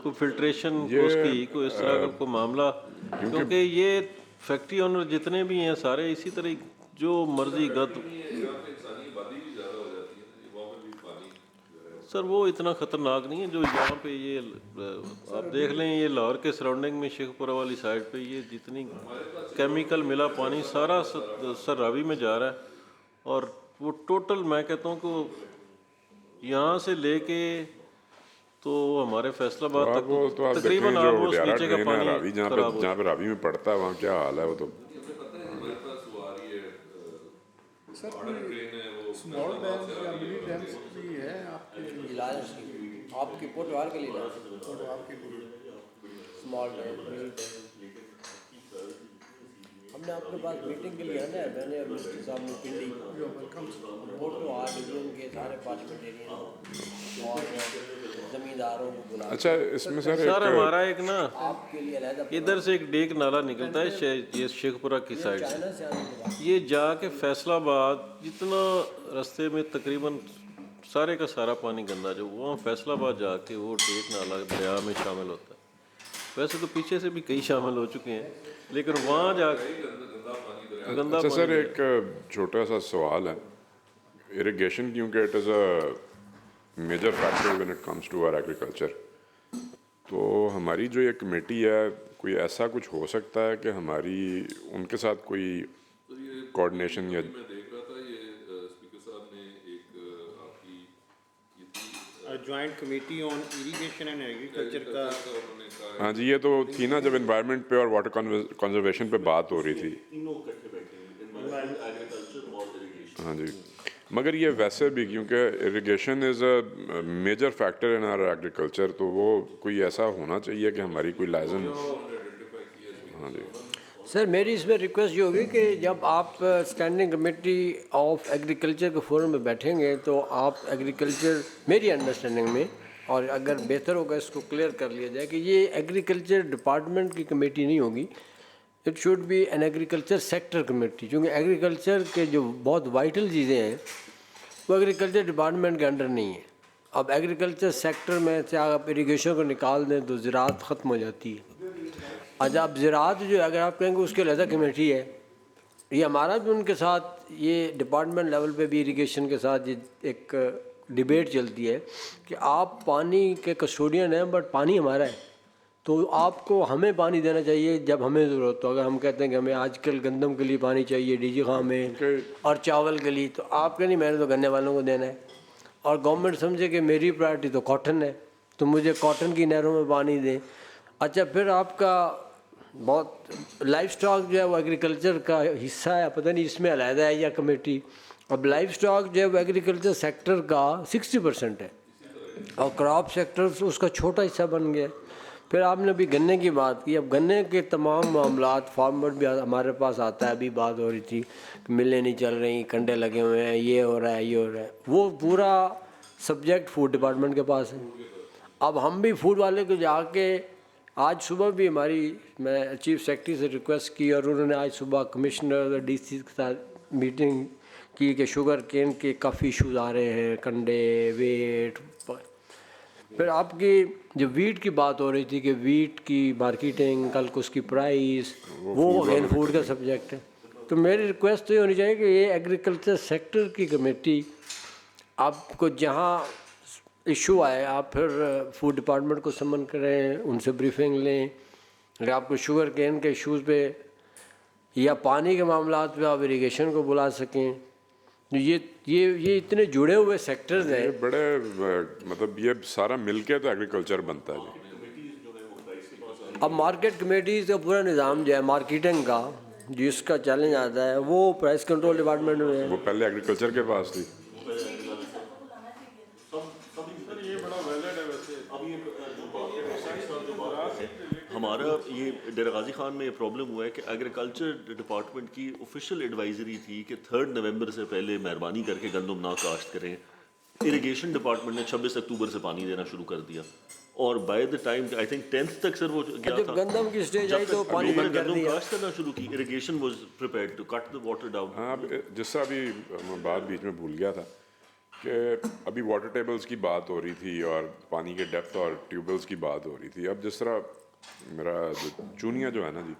कोई फिल्ट्रेशन उसकी कोई इस तरह का कोई मामला, क्योंकि ये फैक्ट्री ओनर जितने भी हैं सारे इसी तरह जो मर्जी गद। सर वो इतना ख़तरनाक नहीं है जो यहाँ पे ये आप देख लें, ये लाहौर के सराउंडिंग में शेखपुरा वाली साइड पे ये जितनी केमिकल मिला पानी सारा सर रावी में जा रहा है, और वो टोटल मैं कहता हूँ कि यहाँ से लेके तो हमारे फैसलाबाद तक वो तो आप तकरीबन देखें जो ऑलमोस्ट डियारा नीचे का ड्रेन है पानी रावी, जहाँ पे रावी में पड़ता है वहाँ क्या हाल है वो तो। सर स्मॉल डैम्स या मिनी डैम्स भी है आपके आपकी पोटवार के लिए स्मॉल हमने आपके पास मीटिंग के लिए है ना, मैंने और मिनिस्टर साहब ने पिंडी पोटवार डिवीजन के सारे पार्लियामेंटेरियन और जमींदारों को बुला। अच्छा इसमें सर हमारा एक ना आपके लिए अलहदा इधर से एक डेक नाला निकलता है ये शेखपुरा की साइड से, चाइना से आने के बाद ये जाके फैसलाबाद जितना रास्ते में तकरीबन सारे का सारा पानी गंदा जो वहाँ फैसलाबाद जाके वो डेक नाला दरिया में शामिल होता है। वैसे तो पीछे से भी कई शामिल हो चुके हैं, लेकिन वहाँ जाके गंदा अच्छा पानी सर एक छोटा सा सवाल है, इरिगेशन क्योंकि it is a major factor when it comes to our agriculture, तो हमारी जो ये कमेटी है कोई ऐसा कुछ हो सकता है कि हमारी उनके साथ कोई कोऑर्डिनेशन या मैं देख रहा था ये स्पीकर साहब ने एक आपकी joint committee on irrigation and agriculture का उन्होंने कहा हाँ जी ये तो थी ना जब एनवायरनमेंट पे और वाटर कंजर्वेशन पे बात हो रही थी। हाँ जी मगर ये वैसे भी क्योंकि irrigation is a major factor in our agriculture, तो वो कोई ऐसा होना चाहिए कि हमारी कोई लाइजन। हाँ जी सर मेरी इसमें रिक्वेस्ट ये होगी कि जब आप स्टैंडिंग कमेटी ऑफ एग्रीकल्चर के फोरम में बैठेंगे तो आप एग्रीकल्चर मेरी अंडरस्टैंडिंग में, और अगर बेहतर होगा इसको क्लियर कर लिया जाए कि ये एग्रीकल्चर डिपार्टमेंट की कमेटी नहीं होगी, it should be an agriculture sector committee, क्योंकि एग्रीकल्चर के जो बहुत वाइटल चीज़ें हैं वो एग्रीकल्चर डिपार्टमेंट के अंडर नहीं है। अब एग्रीकल्चर सेक्टर में से आप इरीगेशन को निकाल दें तो ज़राअत ख़त्म हो जाती है। अच्छा अब ज़राअत जो अगर आप कहेंगे उसके अलग कमेटी है, ये हमारा भी उनके साथ ये डिपार्टमेंट लेवल पे भी इरीगेशन के साथ ये एक डिबेट चलती है कि आप पानी के कस्टोडियन हैं बट पानी हमारा है, तो आपको हमें पानी देना चाहिए जब हमें ज़रूरत हो। अगर हम कहते हैं कि हमें आजकल गंदम के लिए पानी चाहिए डीजी खां में और चावल के लिए, तो आपके नहीं मैंने तो गन्ने वालों को देना है, और गवर्नमेंट समझे कि मेरी प्रायोरिटी तो कॉटन है तो मुझे कॉटन की नहरों में पानी दें। अच्छा फिर आपका बहुत लाइफ स्टॉक जो है वो एग्रीकल्चर का हिस्सा है, पता नहीं इसमें अलहदा है या कमेटी। अब लाइफ स्टॉक जो है वो एग्रीकल्चर सेक्टर का 60% है और क्रॉप सेक्टर उसका छोटा हिस्सा बन गया। फिर आपने अभी गन्ने की बात की, अब गन्ने के तमाम मामलात फार्मर भी हमारे पास आता है, अभी बात हो रही थी मिलें नहीं चल रही, कंडे लगे हुए हैं, ये हो रहा है ये हो रहा है, वो पूरा सब्जेक्ट फूड डिपार्टमेंट के पास है। अब हम भी फूड वाले को जाके आज सुबह भी मैं चीफ सेक्रेटरी से रिक्वेस्ट की और उन्होंने आज सुबह कमिश्नर और डीसी के साथ मीटिंग की कि शुगर केन के काफ़ी इशूज़ आ रहे हैं, कंडे वेट। फिर आपकी जो वीट की बात हो रही थी कि वीट की मार्केटिंग, कल को उसकी प्राइस, वो अगेन फूड का सब्जेक्ट है। तो मेरी रिक्वेस्ट तो ये होनी चाहिए कि ये एग्रीकल्चर सेक्टर की कमेटी आपको जहाँ इशू आए आप फिर फूड डिपार्टमेंट को समन करें, उनसे ब्रीफिंग लें। अगर आपको शुगर केन के इशूज़ पे या पानी के मामलात पे आप इरीगेशन को बुला सकें। ये इतने जुड़े हुए सेक्टर्स हैं, ये बड़े मतलब ये सारा मिलके तो एग्रीकल्चर बनता है जी। अब मार्केट कमेटीज़ का पूरा निज़ाम जो है मार्केटिंग का जिसका चैलेंज आता है वो प्राइस कंट्रोल डिपार्टमेंट में है। वो पहले एग्रीकल्चर के पास थी। हमारा ये डेरा गाजी खान में ये प्रॉब्लम हुआ है कि एग्रीकल्चर डिपार्टमेंट की ऑफिशियल एडवाइजरी थी कि 3 नवंबर से पहले मेहरबानी करके गंदम ना काश्त करें। इरिगेशन डिपार्टमेंट ने 26 अक्टूबर से पानी देना शुरू कर दिया और by the time I think 10th तक सर वो गया जब था। गंदम की स्टेज आई तो पानी बंद कर गंदम दिया। काश्त करना शुरू की, irrigation was prepared to cut the water down. हाँ जिससे अभी मैं बात बीच में भूल गया था कि अभी वाटर टेबल्स की बात हो रही थी और पानी के डेप्थ और ट्यूबवेल्स की बात हो रही थी। अब जिस तरह मेरा जो चूनिया जो है ना जी,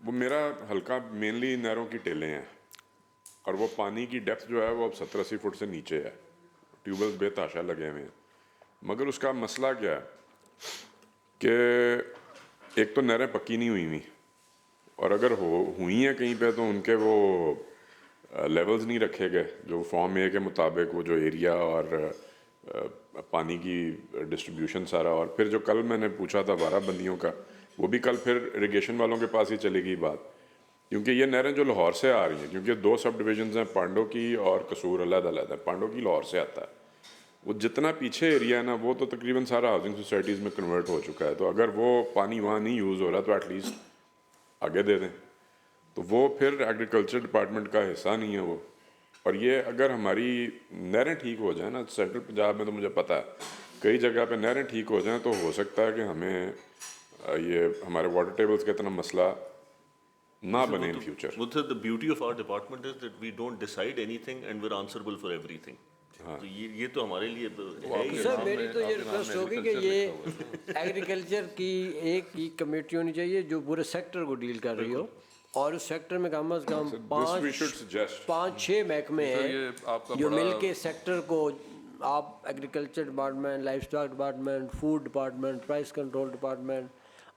वो मेरा हल्का मेनली नहरों की टेलें हैं और वो पानी की डेप्थ जो है वो अब 70-80 फुट से नीचे है। ट्यूबवेल्स बेतहाशा लगे हुए हैं, मगर उसका मसला क्या है कि एक तो नहरें पक्की नहीं हुई हुई, और अगर हुई हैं कहीं पे तो उनके वो लेवल्स नहीं रखे गए जो फॉर्म ए के मुताबिक, वो जो एरिया और पानी की डिस्ट्रीब्यूशन सारा। और फिर जो कल मैंने पूछा था बाराबंदियों का, वो भी कल फिर इरिगेशन वालों के पास ही चलेगी बात, क्योंकि ये नहरें जो लाहौर से आ रही हैं, क्योंकि 2 सब डिविजन्स हैं, पांडो की और कसूर अलग-अलग है। पांडो की लाहौर से आता है, वो जितना पीछे एरिया है ना वो तो तकरीबन सारा हाउसिंग सोसाइटीज़ में कन्वर्ट हो चुका है, तो अगर वो पानी वहाँ नहीं यूज़ हो रहा तो एटलीस्ट आगे दे दें। तो वो फिर एग्रीकल्चर डिपार्टमेंट का हिस्सा नहीं है वो। और ये अगर हमारी नहरें ठीक हो जाए ना, सेंट्रल पंजाब में तो मुझे पता है कई जगह पे नहरें ठीक हो जाएं तो हो सकता है कि हमें ये हमारे वाटर टेबल्स का इतना मसला ना बने in future. Mudhar, the beauty of our department is that we don't decide anything and we're answerable for everything. तो ये तो हमारे लिए है ही। सर मेरी तो ये रिक्वेस्ट होगी कि ये एग्रीकल्चर की एक ही कमेटी होनी चाहिए जो पूरे सेक्टर को डील कर रही हो, और उस सेक्टर में कम अज़ कम 5-6 महकमे हैं जो मिल के सेक्टर को, आप agriculture department, life stock department, food department, price control department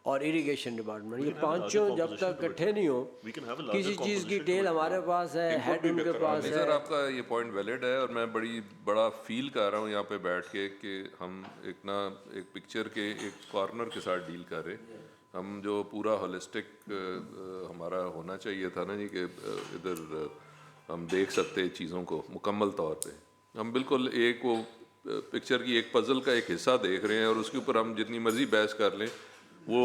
और इरिगेशन डिपार्टमेंट, ये पांचों जब तक इकट्ठे नहीं हो, किसी चीज़ की टेल हमारे पास है, हेड उनके पास है। सर आपका ये पॉइंट वैलिड है, और मैं बड़ा फील कर रहा हूँ यहाँ पे बैठ के कि हम एक पिक्चर के एक कॉर्नर के साथ डील कर रहे, हम जो पूरा होलिस्टिक हमारा होना चाहिए था ना जी, कि इधर हम देख सकते चीज़ों को मुकम्मल तौर पे, हम बिल्कुल एक वो पिक्चर की एक पज़ल का एक हिस्सा देख रहे हैं, और उसके ऊपर हम जितनी मर्ज़ी बहस कर लें, वो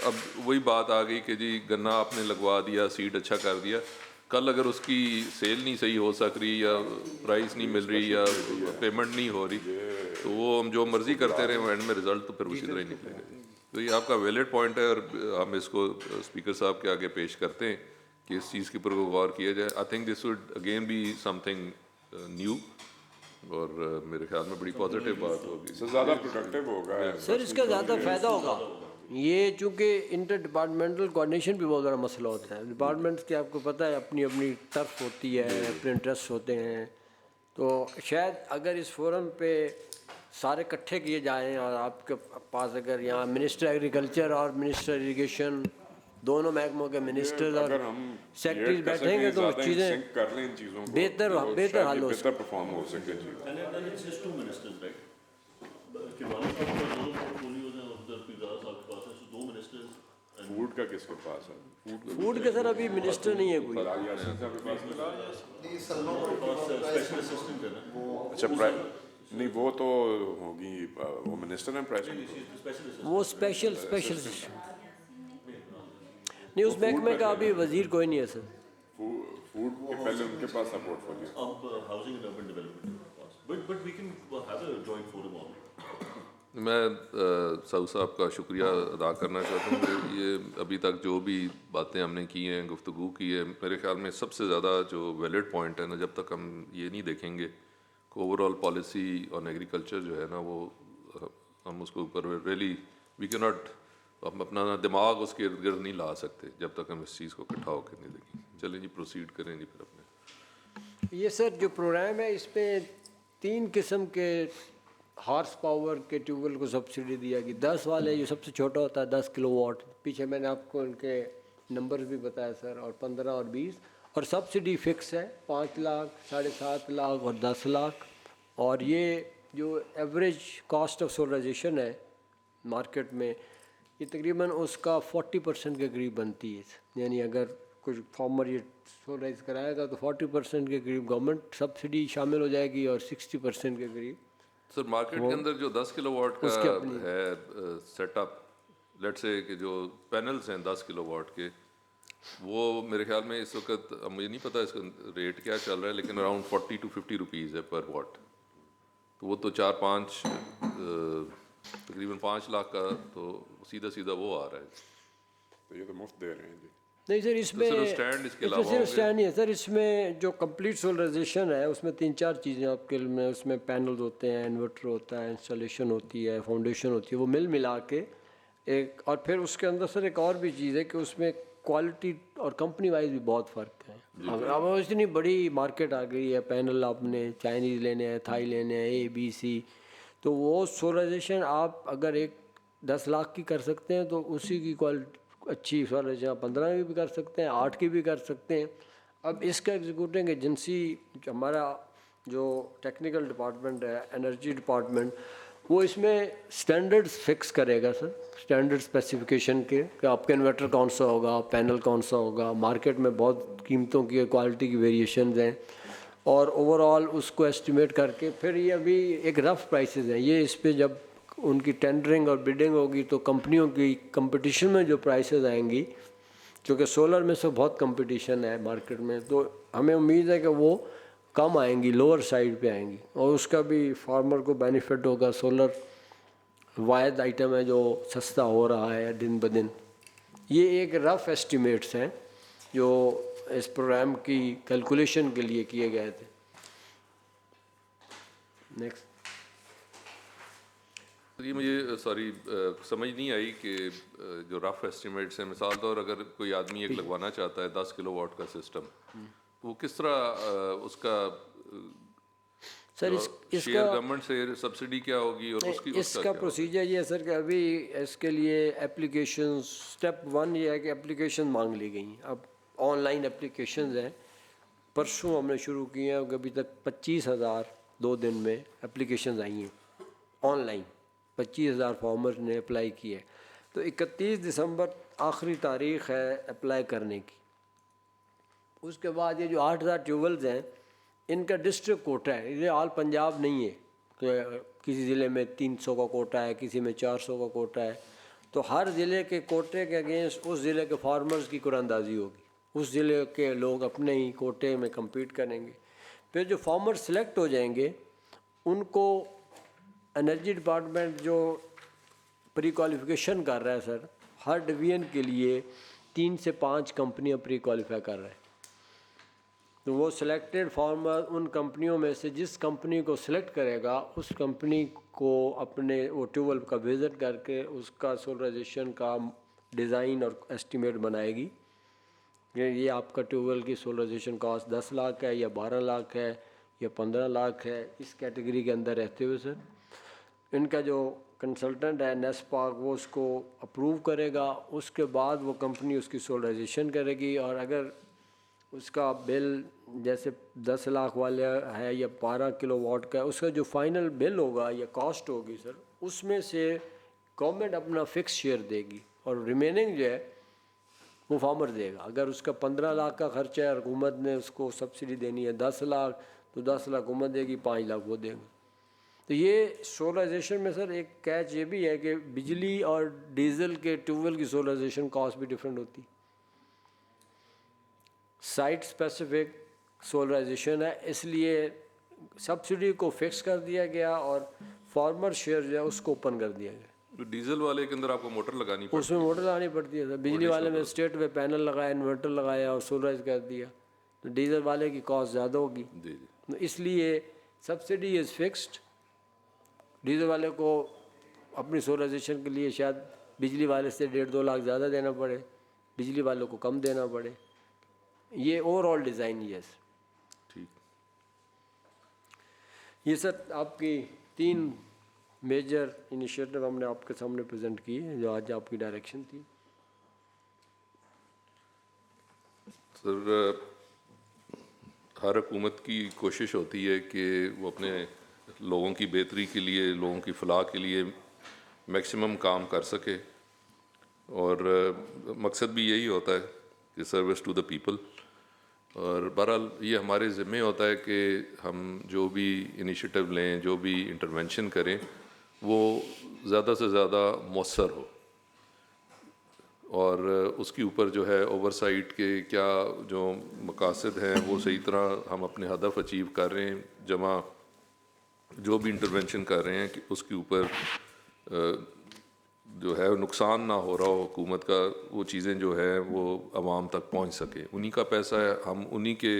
अब वही बात आ गई कि जी गन्ना आपने लगवा दिया, सीड अच्छा कर दिया, कल अगर उसकी सेल नहीं सही हो सक रही या प्राइस नहीं मिल रही या पेमेंट नहीं हो रही, तो वो हम जो मर्ज़ी करते रहे, एंड में रिज़ल्ट तो फिर उसी तरह ही निकलेगा। तो ये आपका वैलिड पॉइंट है, और हम इसको स्पीकर साहब के आगे पेश करते हैं कि इस चीज़ के ऊपर गौर किया जाए। I think this would again be something new, और मेरे ख्याल में बड़ी पॉजिटिव बात होगी, ज़्यादा प्रोडक्टिव होगा सर, इसका ज़्यादा फ़ायदा होगा। ये चूँकि इंटर डिपार्टमेंटल कोऑर्डिनेशन भी बहुत बड़ा मसला होता है, डिपार्टमेंट्स की आपको पता है अपनी अपनी टर्फ होती है, अपने इंटरेस्ट होते हैं, तो शायद अगर इस फोरम पे सारे इकट्ठे किए जाएं, और आपके पास अगर यहाँ मिनिस्टर एग्रीकल्चर और मिनिस्टर इरिगेशन दोनों महकमों के मिनिस्टर्स और सेक्रेटरीज बैठेंगे तो चीज़ें बेहतर हल हो सकती, परफॉर्म हो सके। फूड का किसके पास है? फूड के सर अभी मिनिस्टर नहीं है कोई। अच्छा, नहीं वो तो होगी, वो मिनिस्टर हैं प्राइस, वो स्पेशल नहीं, उस महकमे का अभी वजीर कोई नहीं है सर। फूड के पहले उनके पास है पोर्टफोलियो। अब housing and urban development, but we can have a joint forum on. मैं साहू साहब का शुक्रिया अदा करना चाहता हूँ कि ये अभी तक जो भी बातें हमने की हैं, गुफ्तगू की है, मेरे ख्याल में सबसे ज़्यादा जो वैलिड पॉइंट है ना, जब तक हम ये नहीं देखेंगे कि ओवरऑल पॉलिसी ऑन एग्रीकल्चर जो है ना, वो हम उसके ऊपर रियली वी कैन नॉट, हम अपना दिमाग उसके इर्द गिर्द नहीं ला सकते जब तक हम इस चीज़ को इकट्ठा होकर नहीं देखेंगे। चलें जी, प्रोसीड करें जी फिर अपने। ये सर जो प्रोग्राम है, इसमें 3 किस्म के हॉर्स पावर के ट्यूबवेल को सब्सिडी दिया गई। 10 वाले जो सबसे छोटा होता है 10 किलोवाट, पीछे मैंने आपको उनके नंबर भी बताया सर, और 15 और 20, और सब्सिडी फिक्स है 5 लाख, 7.5 लाख और 10 लाख। और ये जो एवरेज कॉस्ट ऑफ सोलराइजेशन है मार्केट में, ये तकरीबन उसका 40% के करीब बनती है, यानी अगर कुछ फार्मर ये सोलराइज कराएगा तो 40% के करीब गवर्नमेंट सब्सिडी शामिल हो जाएगी, और 60% के करीब सर मार्केट के अंदर जो 10 किलोवाट का है सेटअप, लेट्स से कि जो पैनल्स हैं 10 किलोवाट के, वो मेरे ख्याल में इस वक्त, मुझे नहीं पता इसका रेट क्या चल रहा है, लेकिन अराउंड 40 to 50 रुपीज़ है पर वाट। तो वो तो 4-5 तकरीबन 5 लाख का तो सीधा वो आ रहा है। तो ये तो मुफ्त दे रहे हैं जी। नहीं सर, इसमें सिर्फ स्टैंड इसके अलावा सिर्फ स्टैंड नहीं है सर, इसमें जो कंप्लीट सोलराइजेशन है उसमें 3-4 चीज़ें आपके में, उसमें पैनल्स होते हैं, इन्वर्टर होता है, इंस्टॉलेशन होती है, फाउंडेशन होती है, वो मिला के एक, और फिर उसके अंदर सर एक और भी चीज़ है कि उसमें क्वालिटी और कंपनी वाइज भी बहुत फ़र्क है। अब इतनी बड़ी मार्केट आ गई है, पैनल आपने चाइनीज़ लेने हैं, थाई लेने हैं, ABC, तो वो सोलराइजेशन आप अगर 10 लाख की कर सकते हैं तो उसी की क्वालिटी अच्छी सोलराइजेशन 15 की भी कर सकते हैं, 8 की भी कर सकते हैं। अब इसका एग्जीक्यूटिंग एजेंसी हमारा जो टेक्निकल डिपार्टमेंट है, एनर्जी डिपार्टमेंट, वो इसमें स्टैंडर्ड्स फिक्स करेगा सर, स्टैंडर्ड स्पेसिफिकेशन के कि आपका इन्वर्टर कौन सा होगा, पैनल कौन सा होगा। मार्केट में बहुत कीमतों की क्वालिटी की वेरिएशंस हैं और ओवरऑल उसको एस्टिमेट करके फिर ये अभी एक रफ़ प्राइसेस हैं, ये इस पे जब उनकी टेंडरिंग और बिडिंग होगी तो कंपनियों की कंपटीशन में जो प्राइसेस आएंगी, क्योंकि सोलर में से बहुत कंपटीशन है मार्केट में, तो हमें उम्मीद है कि वो कम आएंगी, लोअर साइड पे आएंगी और उसका भी फार्मर को बेनिफिट होगा। सोलर वायद आइटम है जो सस्ता हो रहा है दिन ब दिन। ये एक रफ़ एस्टिमेट्स हैं जो इस प्रोग्राम की कैलकुलेशन के लिए किए गए थे। नेक्स्ट। ये मुझे समझ नहीं आई कि जो रफ़ एस्टिमेट्स हैं, मिसाल तौर अगर कोई आदमी एक लगवाना चाहता है 10 किलोवाट का सिस्टम, वो किस तरह उसका सर शेयर गवर्नमेंट से सब्सिडी क्या होगी और इसका प्रोसीजर ये है सर कि अभी इसके लिए एप्लीकेशन स्टेप 1 ये है कि एप्लीकेशन मांग ली गई। अब ऑनलाइन एप्लीकेशंस हैं, परसों हमने शुरू किए हैं, अभी तक 25,000 2 दिन में एप्लीकेशंस आई हैं ऑनलाइन, 25,000 फार्मर्स ने अप्लाई किए। तो 31 दिसंबर आखिरी तारीख़ है अप्लाई करने की। उसके बाद ये जो 8,000 ट्यूबवेल्स हैं इनका डिस्ट्रिक्ट कोटा है, ये ऑल पंजाब नहीं है कि किसी ज़िले में 300 का कोटा है, किसी में 400 का कोटा है। तो हर ज़िले के कोटे के अगेंस्ट उस ज़िले के फार्मर्स की कुरानंदाजी होगी, उस ज़िले के लोग अपने ही कोटे में कम्पीट करेंगे। फिर जो फार्मर सेलेक्ट हो जाएंगे उनको एनर्जी डिपार्टमेंट जो प्री क्वालिफिकेशन कर रहा है सर, हर डिवीज़न के लिए 3 से 5 कंपनियां प्री क्वालिफाई कर रहे हैं। तो वो सिलेक्टेड फार्मर उन कंपनियों में से जिस कंपनी को सिलेक्ट करेगा उस कंपनी को अपने वो ट्यूबवेल का विज़िट करके उसका सोलराइजेशन का डिज़ाइन और एस्टीमेट बनाएगी। ये आपका ट्यूबवेल की सोलराइजेशन कॉस्ट 10 लाख है या 12 लाख है या 15 लाख है, इस कैटेगरी के अंदर रहते हुए सर इनका जो कंसल्टेंट है नेस्पार्क वो उसको अप्रूव करेगा। उसके बाद वो कंपनी उसकी सोलराइजेशन करेगी और अगर उसका बिल जैसे 10 लाख वाला है या 12 किलोवाट का है, उसका जो फाइनल बिल होगा या कॉस्ट होगी सर, उसमें से गवर्नमेंट अपना फ़िक्स शेयर देगी और रिमेनिंग जो है वो फार्मर देगा। अगर उसका 15 लाख का खर्चा है और हुकूमत ने उसको सब्सिडी देनी है 10 लाख, तो 10 लाख हुकूमत देगी, 5 लाख वो देंगे। तो ये सोलराइजेशन में सर एक कैच ये भी है कि बिजली और डीजल के ट्यूबवेल की सोलराइजेशन कॉस्ट भी डिफरेंट होती, साइट स्पेसिफिक सोलराइजेशन है, इसलिए सब्सिडी को फिक्स कर दिया गया और फार्मर शेयर जो है उसको ओपन कर दिया गया। तो डीजल वाले के अंदर आपको मोटर लगानी पड़ती है, उसमें मोटर लगानी पड़ती है सर। बिजली वाले में स्टेट पे पैनल लगाया, इन्वर्टर लगाया और सोलराइज कर दिया, तो डीजल वाले की कॉस्ट ज़्यादा होगी। तो इसलिए सब्सिडी इज़ फिक्स्ड। डीजल वाले को अपनी सोलराइजेशन के लिए शायद बिजली वाले से 1.5-2 लाख ज़्यादा देना पड़े, बिजली वालों को कम देना पड़े। ये ओवरऑल डिज़ाइन यस ठीक। ये सर आपकी 3 मेजर इनिशिएटिव हमने आपके सामने प्रेजेंट किए जो आज आपकी डायरेक्शन थी सर। हर हुकूमत की कोशिश होती है कि वो अपने लोगों की बेहतरी के लिए, लोगों की फलाह के लिए मैक्सिमम काम कर सके और मकसद भी यही होता है कि सर्विस टू द पीपल। और बहरहाल ये हमारे ज़िम्मे होता है कि हम जो भी इनिशिएटिव लें, जो भी इंटरवेंशन करें, वो ज़्यादा से ज़्यादा मौसर हो और उसके ऊपर जो है ओवरसाइट के क्या जो मकासद हैं वो सही तरह हम अपने हदफ अचीव कर रहे हैं, जमा जो भी इंटरवेंशन कर रहे हैं कि उसके ऊपर जो है नुकसान ना हो रहा हो हुकूमत का, वो चीज़ें जो है वो आवाम तक पहुंच सके। उन्हीं का पैसा है, हम उन्हीं के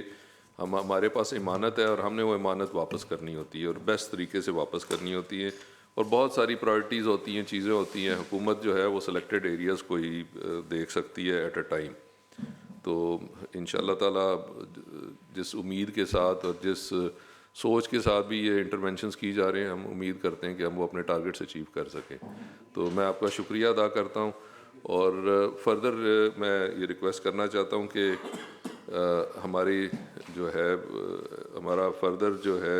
हमारे पास इमानत है और हमने वो इमानत वापस करनी होती है और बेस्ट तरीके से वापस करनी होती है। और बहुत सारी प्रायोरिटीज़ होती हैं, चीज़ें होती हैं, हुकूमत जो है वो सिलेक्टेड एरियाज़ को ही देख सकती है एट अ टाइम। तो इंशाल्लाह ताला जिस उम्मीद के साथ और जिस सोच के साथ भी ये इंटरवेंशंस की जा रहे हैं, हम उम्मीद करते हैं कि हम वो अपने टारगेट्स अचीव कर सकें। तो मैं आपका शुक्रिया अदा करता हूँ और फर्दर मैं ये रिक्वेस्ट करना चाहता हूँ कि हमारी जो है हमारा फर्दर जो है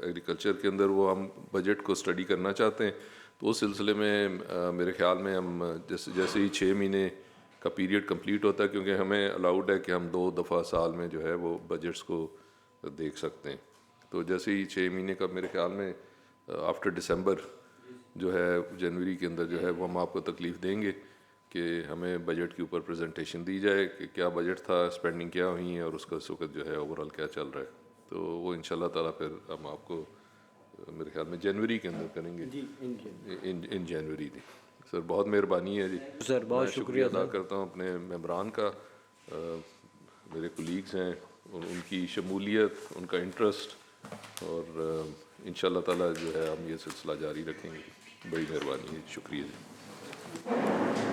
एग्रीकल्चर के अंदर वो हम बजट को स्टडी करना चाहते हैं। तो उस सिलसिले में मेरे ख्याल में हम जैसे ही 6 महीने का पीरियड कंप्लीट होता है, क्योंकि हमें अलाउड है कि हम 2 दफ़ा साल में जो है वो बजट्स को देख सकते हैं। तो जैसे ही 6 महीने का मेरे ख्याल में आफ्टर दिसंबर जो है जनवरी के अंदर जो है वो हम आपको तकलीफ़ देंगे कि हमें बजट के ऊपर प्रेजेंटेशन दी जाए कि क्या बजट था, स्पेंडिंग क्या हुई है और उसका इस वक्त जो है ओवरऑल क्या चल रहा है। तो वो इंशाल्लाह ताला फिर हम आपको मेरे ख्याल में जनवरी के अंदर करेंगे इन जनवरी दी। सर बहुत मेहरबानी है जी सर, बहुत शुक्रिया अदा करता हूँ अपने मेम्बरान का, मेरे कोलीग्स हैं उनकी शमूलियत, उनका इंटरेस्ट और इंशाल्लाह ताला जो है हम ये सिलसिला जारी रखेंगे। बड़ी मेहरबानी है, शुक्रिया जी।